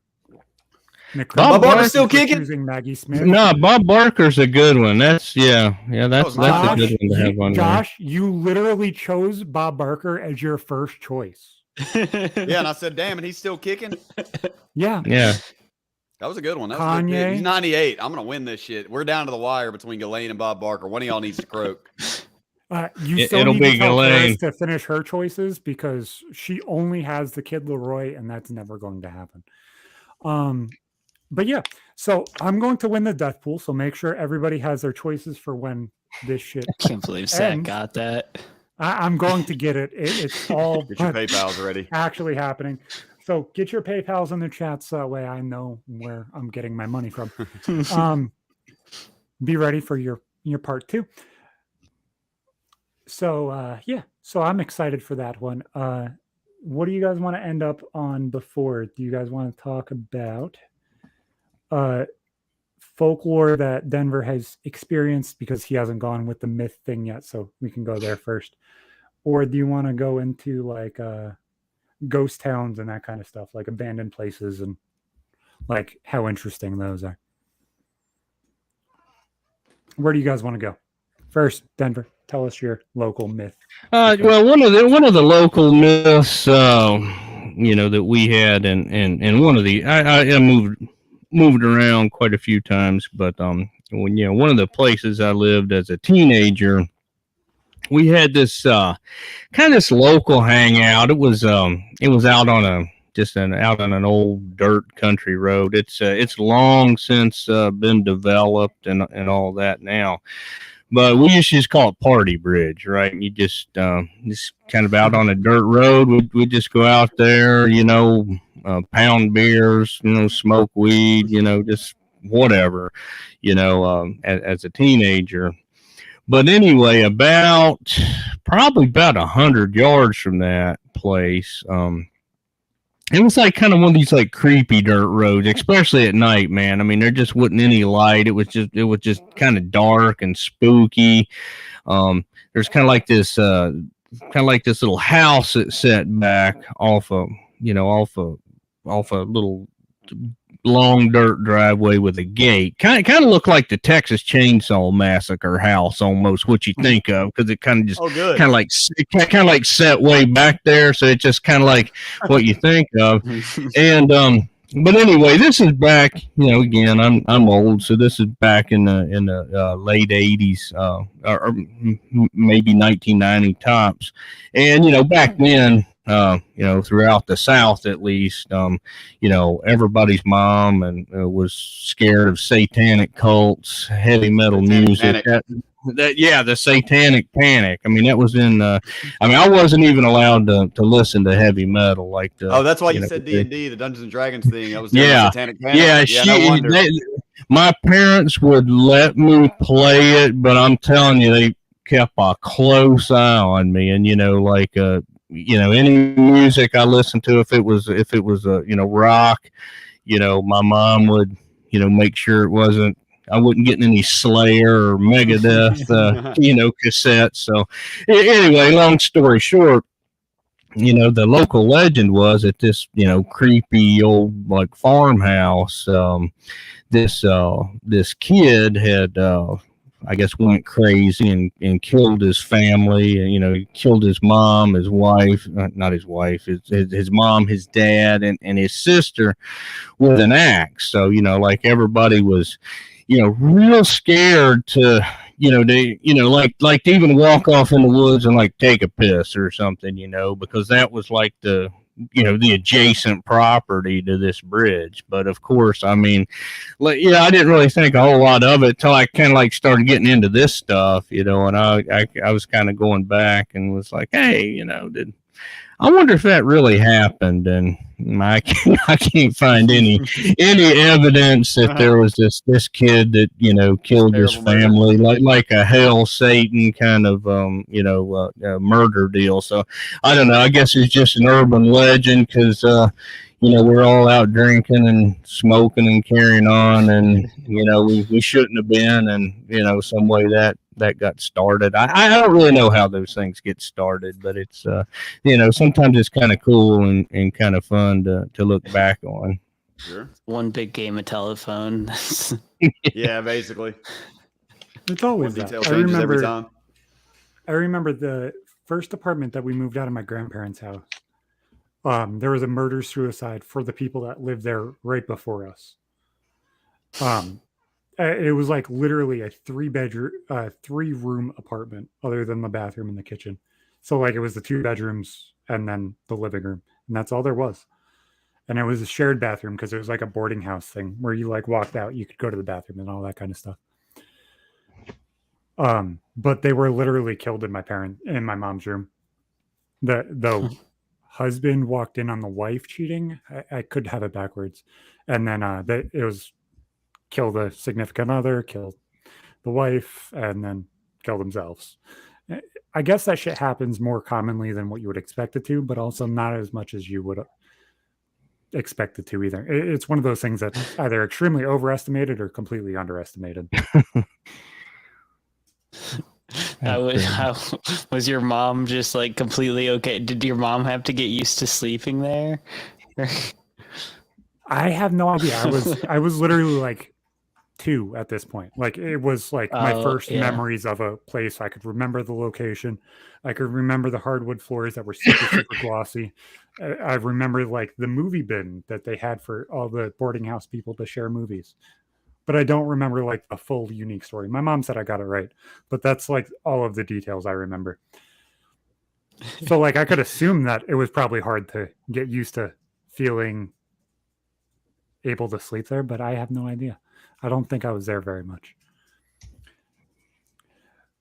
Bob Barker's still kicking. Maggie Smith. No, Bob Barker's a good one. That's a good one to have on Josh, you literally chose Bob Barker as your first choice. Yeah, and I said, damn, and he's still kicking. Yeah. That was a good one. That was Kanye. Good. He's 98. I'm gonna win this shit. We're down to the wire between Ghislaine and Bob Barker. One of y'all needs to croak. You still need to tell Chris to finish her choices because she only has the Kid Leroy, and that's never going to happen. But yeah, so I'm going to win the death pool. So make sure everybody has their choices for when this shit. I can't believe Zach got that. I'm going to get it. It's all get your PayPal's ready. Actually happening. So get your PayPal's in the chat so that way I know where I'm getting my money from. Be ready for your part 2. So so I'm excited for that one. What do you guys want to end up on before? Do you guys want to talk about folklore that Denver has experienced because he hasn't gone with the myth thing yet, so we can go there first? Or do you want to go into like ghost towns and that kind of stuff, like abandoned places and like how interesting those are? Where do you guys want to go? First, Denver, tell us your local myth. Well, one of the local myths, that we had, and one of the I moved around quite a few times, but when one of the places I lived as a teenager, we had this kind of this local hangout. It was out on out on an old dirt country road. It's long since been developed and all that now. But we used to just call it Party Bridge, right? And you just kind of out on a dirt road. We'd just go out there, pound beers, smoke weed, just whatever, as a teenager. But anyway, probably about 100 yards from that place, it was like kind of one of these like creepy dirt roads, especially at night, man. I mean, there just wasn't any light. It was just kind of dark and spooky. There's kind of like this little house that set back off a little long dirt driveway with a gate. Kind of looked like the Texas Chainsaw Massacre house almost, what you think of, because it kind of just kind of like set way back there, so it's just kind of like what you think of. And but anyway, this is back. Again, I'm old, so this is back in the late '80s, or maybe 1990 tops. And back then, throughout the South, at least, everybody's mom was scared of satanic cults, heavy metal music. The satanic panic. I mean, that was in. I wasn't even allowed to listen to heavy metal like the. That's why you said D&D, the Dungeons and Dragons thing. That was satanic panic. My parents would let me play it, but I'm telling you, they kept a close eye on me, and any music I listened to, if it was rock, my mom would, make sure it wasn't, I wasn't getting any Slayer or Megadeth, cassettes. So anyway, long story short, the local legend was at this, creepy old farmhouse, this kid had, I guess went crazy and killed his family, and he killed his mom, his wife, not his wife, his mom, his dad, and his sister with an axe. So like everybody was real scared to like to even walk off in the woods and like take a piss or something, because that was like the adjacent property to this bridge. But of course, I mean, I didn't really think a whole lot of it till I kind of like started getting into this stuff, and I was kind of going back and was like, hey, I wonder if that really happened, and I can't find any evidence that there was this kid that killed his family like a Hail Satan kind of murder deal. So I don't know. I guess it's just an urban legend because we're all out drinking and smoking and carrying on, and we shouldn't have been, and some way that got started. I don't really know how those things get started, but it's sometimes it's kind of cool and kind of fun to look back on. Sure. One big game of telephone. Yeah, basically. It's always that. Detail changes every time. I remember the first apartment that we moved out of my grandparents' house. There was a murder-suicide for the people that lived there right before us. It was like literally a 3-room apartment other than the bathroom and the kitchen. So like it was the 2 bedrooms and then the living room, and that's all there was. And it was a shared bathroom because it was like a boarding house thing where you like walked out, you could go to the bathroom and all that kind of stuff. But they were literally killed in my mom's room. The husband walked in on the wife cheating. I could have it backwards. And then it was kill the significant other, kill the wife, and then kill themselves. I guess that shit happens more commonly than what you would expect it to, but also not as much as you would expect it to either. It's one of those things that's either extremely overestimated or completely underestimated. How was your mom just like completely okay? Did your mom have to get used to sleeping there? I have no idea. I was literally like 2 at this point. Like it was like my first memories of a place. I could remember the location. I could remember the hardwood floors that were super glossy. I remember like the movie bin that they had for all the boarding house people to share movies. But I don't remember like a full unique story. My mom said I got it right, but that's like all of the details I remember. So like I could assume that it was probably hard to get used to feeling able to sleep there, but I have no idea. I don't think I was there very much.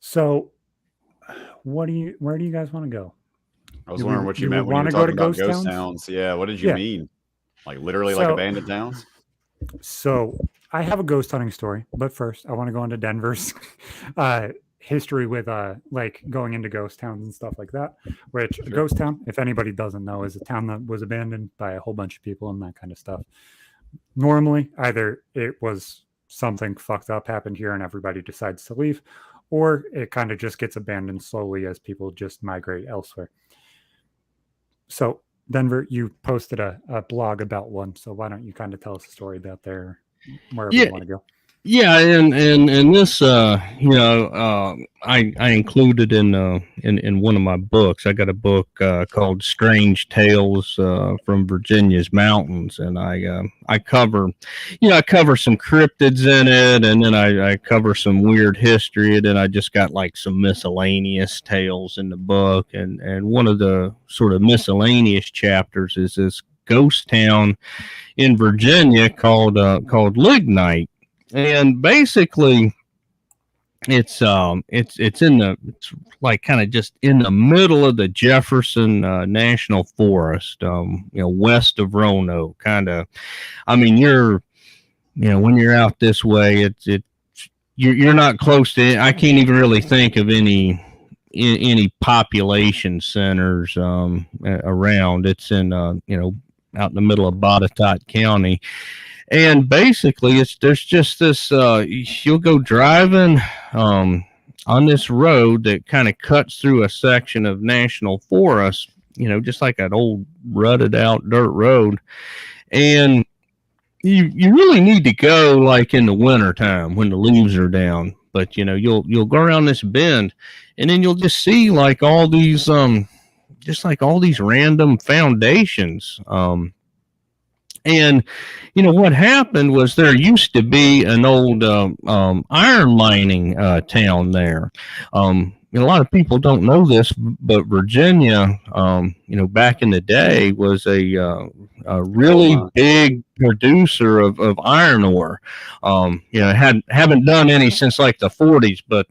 So where do you guys want to go? I was wondering what you meant when you were talking about ghost towns. Yeah, what did you mean? Like literally like abandoned towns? So I have a ghost hunting story, but first I want to go into Denver's history with like going into ghost towns and stuff like that. Which a ghost town, if anybody doesn't know, is a town that was abandoned by a whole bunch of people and that kind of stuff. Normally, either it was something fucked up happened here and everybody decides to leave, or it kind of just gets abandoned slowly as people just migrate elsewhere. So Denver, you posted a blog about one, so why don't you kind of tell us a story about there, wherever you want to go? Yeah, and this, I included in one of my books. I got a book called "Strange Tales from Virginia's Mountains," and I cover some cryptids in it, and then I cover some weird history, and then I just got like some miscellaneous tales in the book, and one of the sort of miscellaneous chapters is this ghost town in Virginia called Lignite. And basically, it's like kind of just in the middle of the Jefferson National Forest, west of Roanoke. Kind of, I mean, when you're out this way, you're not close to. I can't even really think of any population centers around. It's in out in the middle of Botetourt County. And basically, there's just this. You'll go driving on this road that kind of cuts through a section of national forest. Just like that old rutted out dirt road, and you really need to go like in the wintertime when the leaves are down. but you'll go around this bend, and then you'll just see like all these random foundations. And what happened was there used to be an old iron mining town there. A lot of people don't know this, but Virginia, back in the day, was a really big producer of iron ore. Haven't done any since like the 40s, but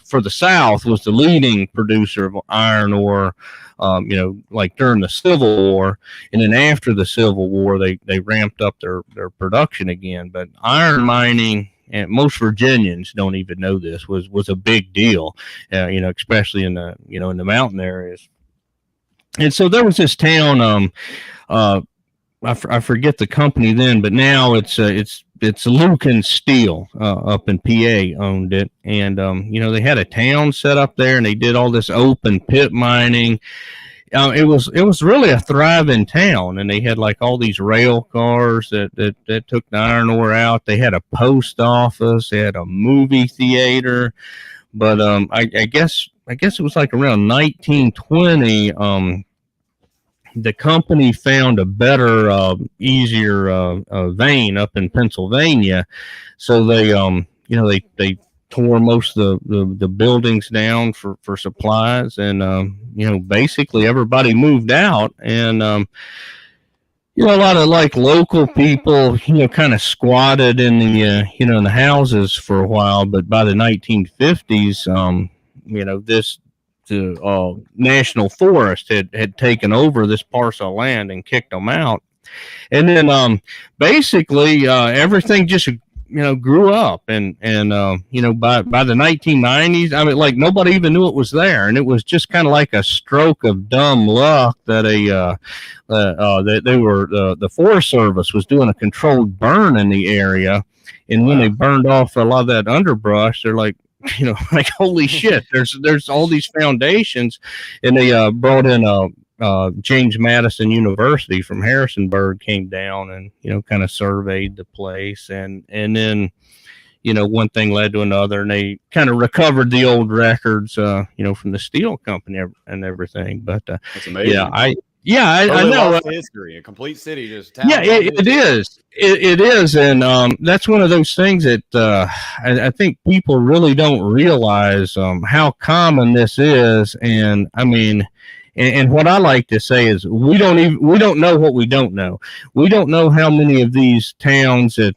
for the South was the leading producer of iron ore. Like during the Civil War, and then after the Civil War, they ramped up their production again. But iron mining, and most Virginians don't even know this, was a big deal, especially in the in the mountain areas. And so there was this town, I forget the company then, but now it's Lucan Steel up in PA owned it, and they had a town set up there, and they did all this open pit mining. It was really a thriving town, and they had like all these rail cars that took the iron ore out. They had a post office, they had a movie theater, but I guess it was like around 1920. The company found a better, easier vein up in Pennsylvania, so they tore most of the buildings down for supplies, and basically everybody moved out, and a lot of like local people kind of squatted in the in the houses for a while, but by the 1950s the National Forest had taken over this parcel of land and kicked them out. And then basically everything just grew up, and by the 1990s, I mean, like nobody even knew it was there, and it was just kind of like a stroke of dumb luck that the Forest Service was doing a controlled burn in the area, and when they burned off a lot of that underbrush, they're like, like holy shit, there's all these foundations, and they brought in James Madison University from Harrisonburg came down and kind of surveyed the place, and then one thing led to another, and they kind of recovered the old records from the steel company and everything. But that's amazing. I know history, a complete city just it is, and that's one of those things that I think people really don't realize how common this is. And I mean, and what I like to say is we don't know what we don't know. We don't know how many of these towns that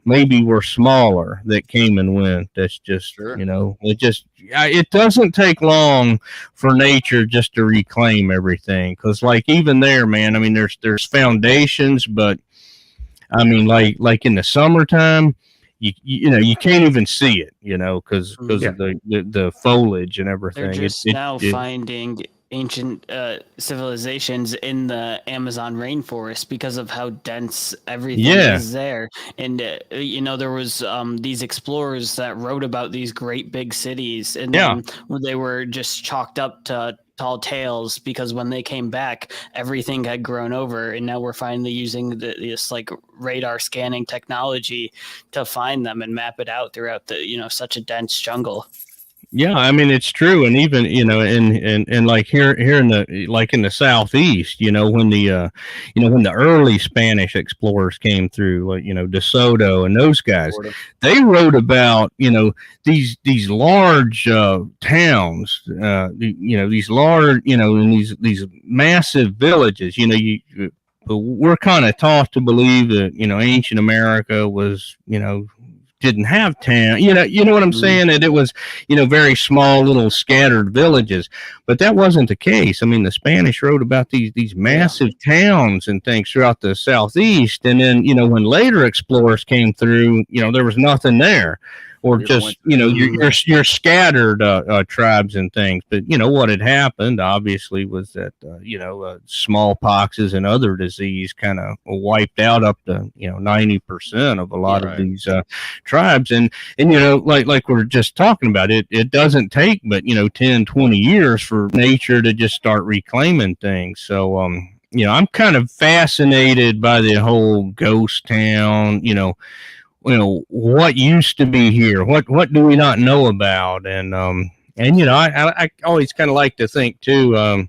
maybe were smaller that came and went. That's just sure. It doesn't take long for nature just to reclaim everything, because like even there, man, I mean there's foundations, but I mean like in the summertime, you can't even see it, because of the foliage and everything. They're just now finding ancient civilizations in the Amazon rainforest because of how dense everything is there. And there was these explorers that wrote about these great big cities, and then they were just chalked up to tall tales, because when they came back, everything had grown over, and now we're finally using this like radar scanning technology to find them and map it out throughout the such a dense jungle. Yeah, I mean it's true, and even and like here in the southeast, when the early Spanish explorers came through, like De Soto and those guys, they wrote about these large towns, these large and these massive villages. We're kind of taught to believe that ancient America was didn't have town, you know what I'm saying, that it was very small little scattered villages, but that wasn't the case. I mean, the Spanish wrote about these massive towns and things throughout the southeast, and then when later explorers came through, there was nothing there, or just your scattered tribes and things. But what had happened obviously was that smallpoxes and other disease kind of wiped out up to 90% of a lot of these tribes, and like we're just talking about, it doesn't take but 10-20 years for nature to just start reclaiming things. So I'm kind of fascinated by the whole ghost town, what used to be here, what do we not know about, and I always kind of like to think too,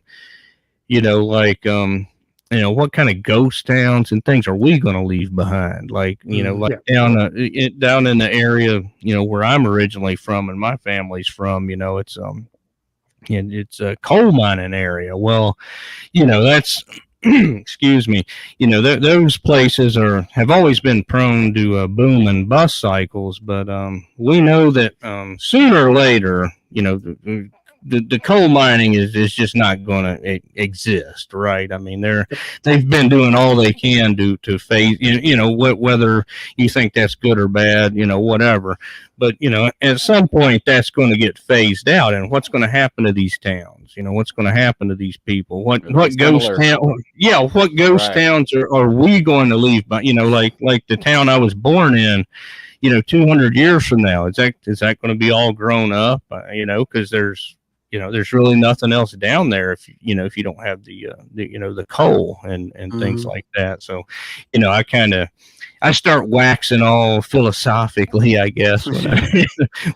what kind of ghost towns and things are we going to leave behind? Like, down in the area, where I'm originally from and my family's from, it's a coal mining area. Well, that's excuse me, those places have always been prone to boom and bust cycles, but we know that sooner or later, the coal mining is just not going to exist, right? I mean, they've been doing all they can to phase, whether you think that's good or bad, whatever. But at some point that's going to get phased out, and what's going to happen to these towns? What's going to happen to these people? What ghost town? Yeah, what ghost towns are we going to leave? But like the town I was born in. 200 years from now, is that going to be all grown up? Because there's really nothing else down there if you don't have the coal and things like that. So, I start waxing all philosophically, I guess,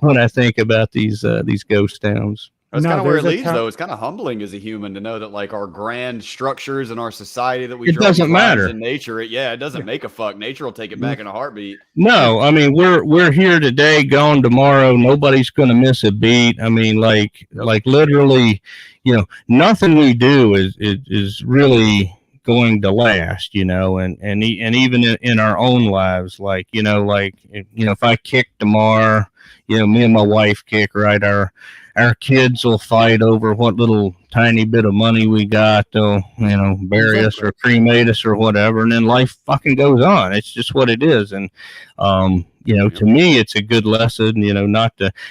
when I think about these ghost towns. That's kind of where it leads, though. It's kind of humbling as a human to know that, like, our grand structures in our society that we draw doesn't matter in nature. It doesn't make a fuck. Nature will take it back in a heartbeat. No, I mean we're here today, gone tomorrow. Nobody's going to miss a beat. I mean, like literally, nothing we do is really going to last. And even in our own lives, if I kick tomorrow, me and my wife kick, right? Our kids will fight over what little tiny bit of money we got. They'll, bury us or cremate us or whatever. And then life fucking goes on. It's just what it is. And, to me, it's a good lesson,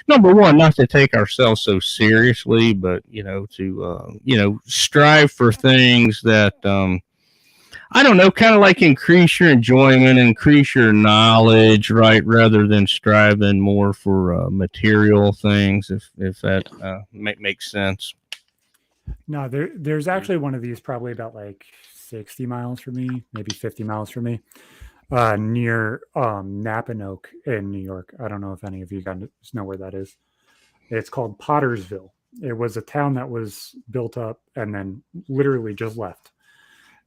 number one, not to take ourselves so seriously, but, to strive for things that, I don't know, kind of like increase your enjoyment, increase your knowledge, right? Rather than striving more for material things, if that makes sense. No, there's actually one of these probably about like 60 miles from me, maybe 50 miles from me, near Napanoke in New York. I don't know if any of you guys know where that is. It's called Pottersville. It was a town that was built up and then literally just left.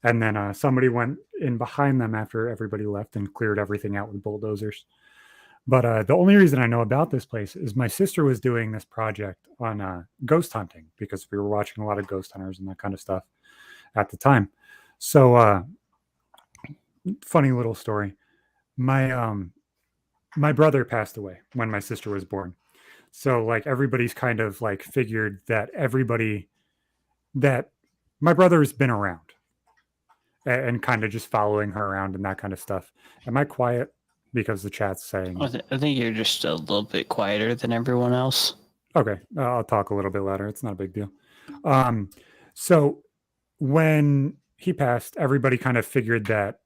And then somebody went in behind them after everybody left and cleared everything out with bulldozers. But the only reason I know about this place is my sister was doing this project on ghost hunting because we were watching a lot of ghost hunters and that kind of stuff at the time. So funny little story. My brother passed away when my sister was born. So like everybody's kind of like figured that my brother's been around. And kind of just following her around and that kind of stuff. Am I quiet because the chat's saying? I think you're just a little bit quieter than everyone else. Okay, I'll talk a little bit louder. It's not a big deal. So when he passed, everybody kind of figured that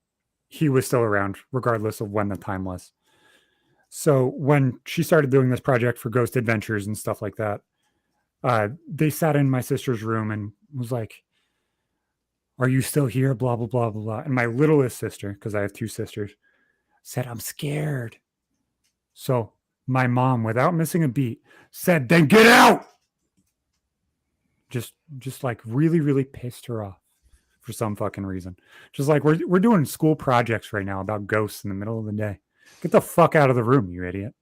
he was still around, regardless of when the time was. So when she started doing this project for Ghost Adventures and stuff like that, they sat in my sister's room and was like, "Are you still here? Blah, blah, blah, blah, blah." And my littlest sister, because I have two sisters, said, "I'm scared." So my mom, without missing a beat, said, "Then get out." Just like really, really pissed her off for some fucking reason. Just like we're doing school projects right now about ghosts in the middle of the day. Get the fuck out of the room, you idiot.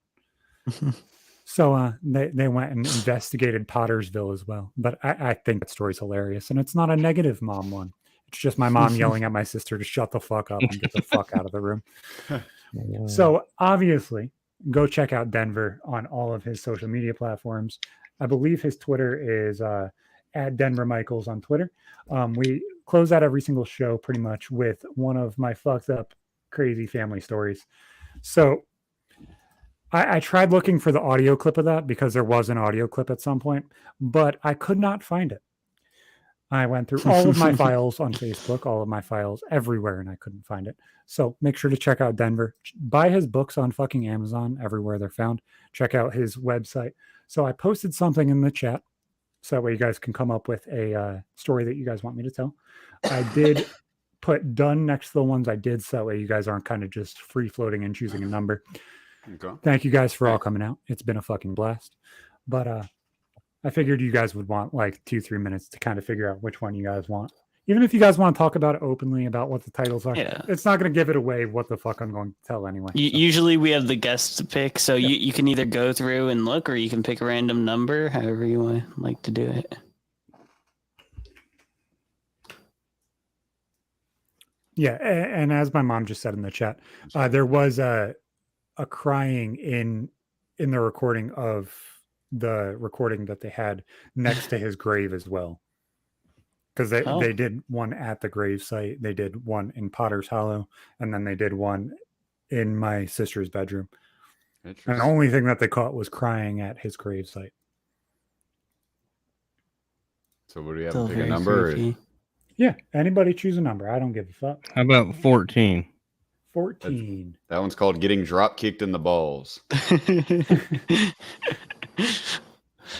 So they went and investigated Pottersville as well. But I think that story's hilarious. And it's not a negative mom one. It's just my mom yelling at my sister to shut the fuck up and get the fuck out of the room. So obviously, go check out Denver on all of his social media platforms. I believe his Twitter is at Denver Michaels on Twitter. We close out every single show pretty much with one of my fucked up, crazy family stories. So I tried looking for the audio clip of that because there was an audio clip at some point, but I could not find it. I went through all of my files on Facebook, all of my files everywhere, and I couldn't find it. So make sure to check out Denver. Buy his books on fucking Amazon, everywhere they're found. Check out his website. So I posted something in the chat, so that way you guys can come up with a story that you guys want me to tell. I did put done next to the ones I did, so that way you guys aren't kind of just free floating and choosing a number. Okay. Thank you guys for all coming out. It's been a fucking blast. But I figured you guys would want like 2-3 minutes to kind of figure out which one you guys want. Even if you guys want to talk about it openly about what the titles are, it's not going to give it away what the fuck I'm going to tell anyway. So. Usually we have the guests to pick, so you can either go through and look, or you can pick a random number, however you want like to do it. Yeah, and as my mom just said in the chat, there was a crying in the recording of the recording that they had next to his grave as well. Because they did one at the grave site, they did one in Potter's Hollow, and then they did one in my sister's bedroom. And the only thing that they caught was crying at his grave site. So what do we have to pick a number? Yeah, anybody choose a number. I don't give a fuck. How about 14? 14. That one's called getting drop kicked in the balls.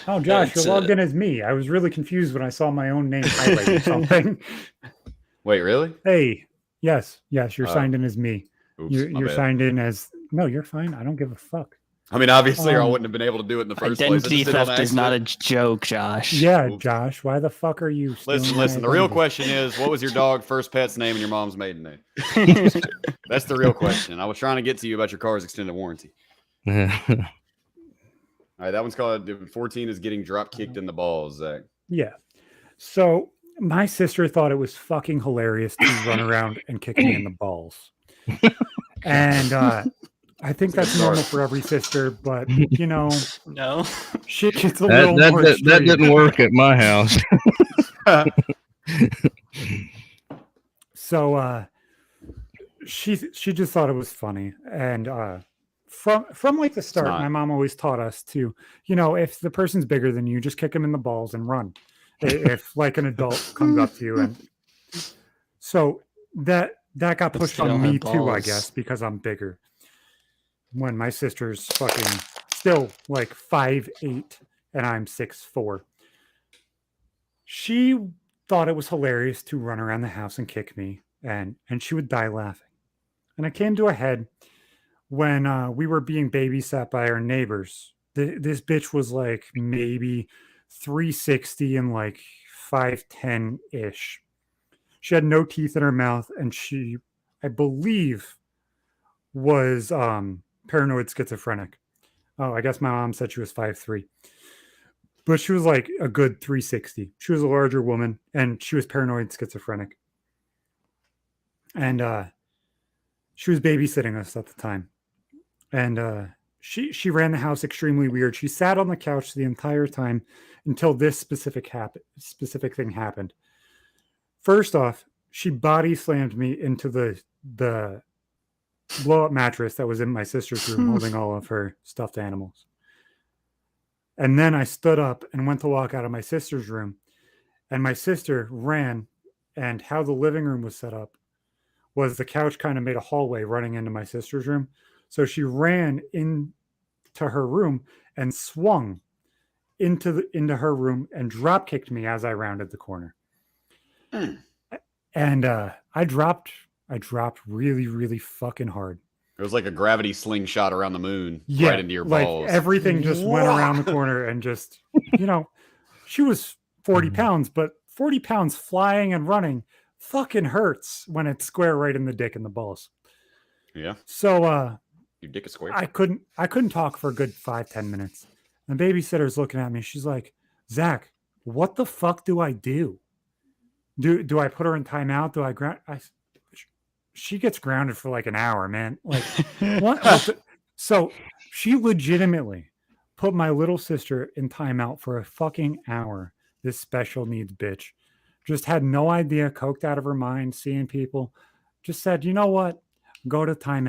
Oh, Josh, you're logged in as me. I was really confused when I saw my own name highlighted or something. Wait, really? Hey, yes, you're signed in as me. Oops, you're signed in as... No, you're fine. I don't give a fuck. I mean, obviously, I wouldn't have been able to do it in the first place. Identity theft is not a joke, Josh. Yeah, Josh, why the fuck are you... Listen, the real question is, what was your dog first pet's name and your mom's maiden name? That's the real question. I was trying to get to you about your car's extended warranty. All right, that one's called 14 is getting drop kicked in the balls, Zach. Yeah. So my sister thought it was fucking hilarious to run around and kick me in the balls. And I think that's normal for every sister, but you know, no, shit gets a little more extreme. That didn't work at my house. So she just thought it was funny, and from like the start, my mom always taught us to, you know, if the person's bigger than you, just kick them in the balls and run. If like an adult comes up to you, and so that got pushed on me too, I guess, because I'm bigger. When my sister's fucking still like 5'8" and I'm 6'4", she thought it was hilarious to run around the house and kick me, and she would die laughing. And it came to a head when we were being babysat by our neighbors. This bitch was like maybe 360 and like 5'10" ish. She had no teeth in her mouth, and she, I believe, was paranoid schizophrenic. Oh, I guess my mom said she was 5'3", but she was like a good 360. She was a larger woman, and she was paranoid schizophrenic. And she was babysitting us at the time. And she ran the house extremely weird. She sat on the couch the entire time until this specific thing happened. First off, she body slammed me into the blow up mattress that was in my sister's room holding all of her stuffed animals. And then I stood up and went to walk out of my sister's room, and my sister ran, and how the living room was set up was the couch kind of made a hallway running into my sister's room. So she ran into her room and swung into her room and drop kicked me as I rounded the corner. And I dropped really, really fucking hard. It was like a gravity slingshot around the moon, right into your balls. Like everything just went around the corner and just, you know, she was 40 pounds, but 40 pounds flying and running fucking hurts when it's square right in the dick and the balls. Yeah. So your dick is square. I couldn't talk for a good 5-10 minutes. And babysitter's looking at me. She's like, Zach, what the fuck do I do? Do I put her in timeout? Do I ground? She gets grounded for like an hour, man. Like, what? So she legitimately put my little sister in timeout for a fucking hour. This special needs bitch just had no idea, coked out of her mind, seeing people. Just said, you know what? Go to timeout.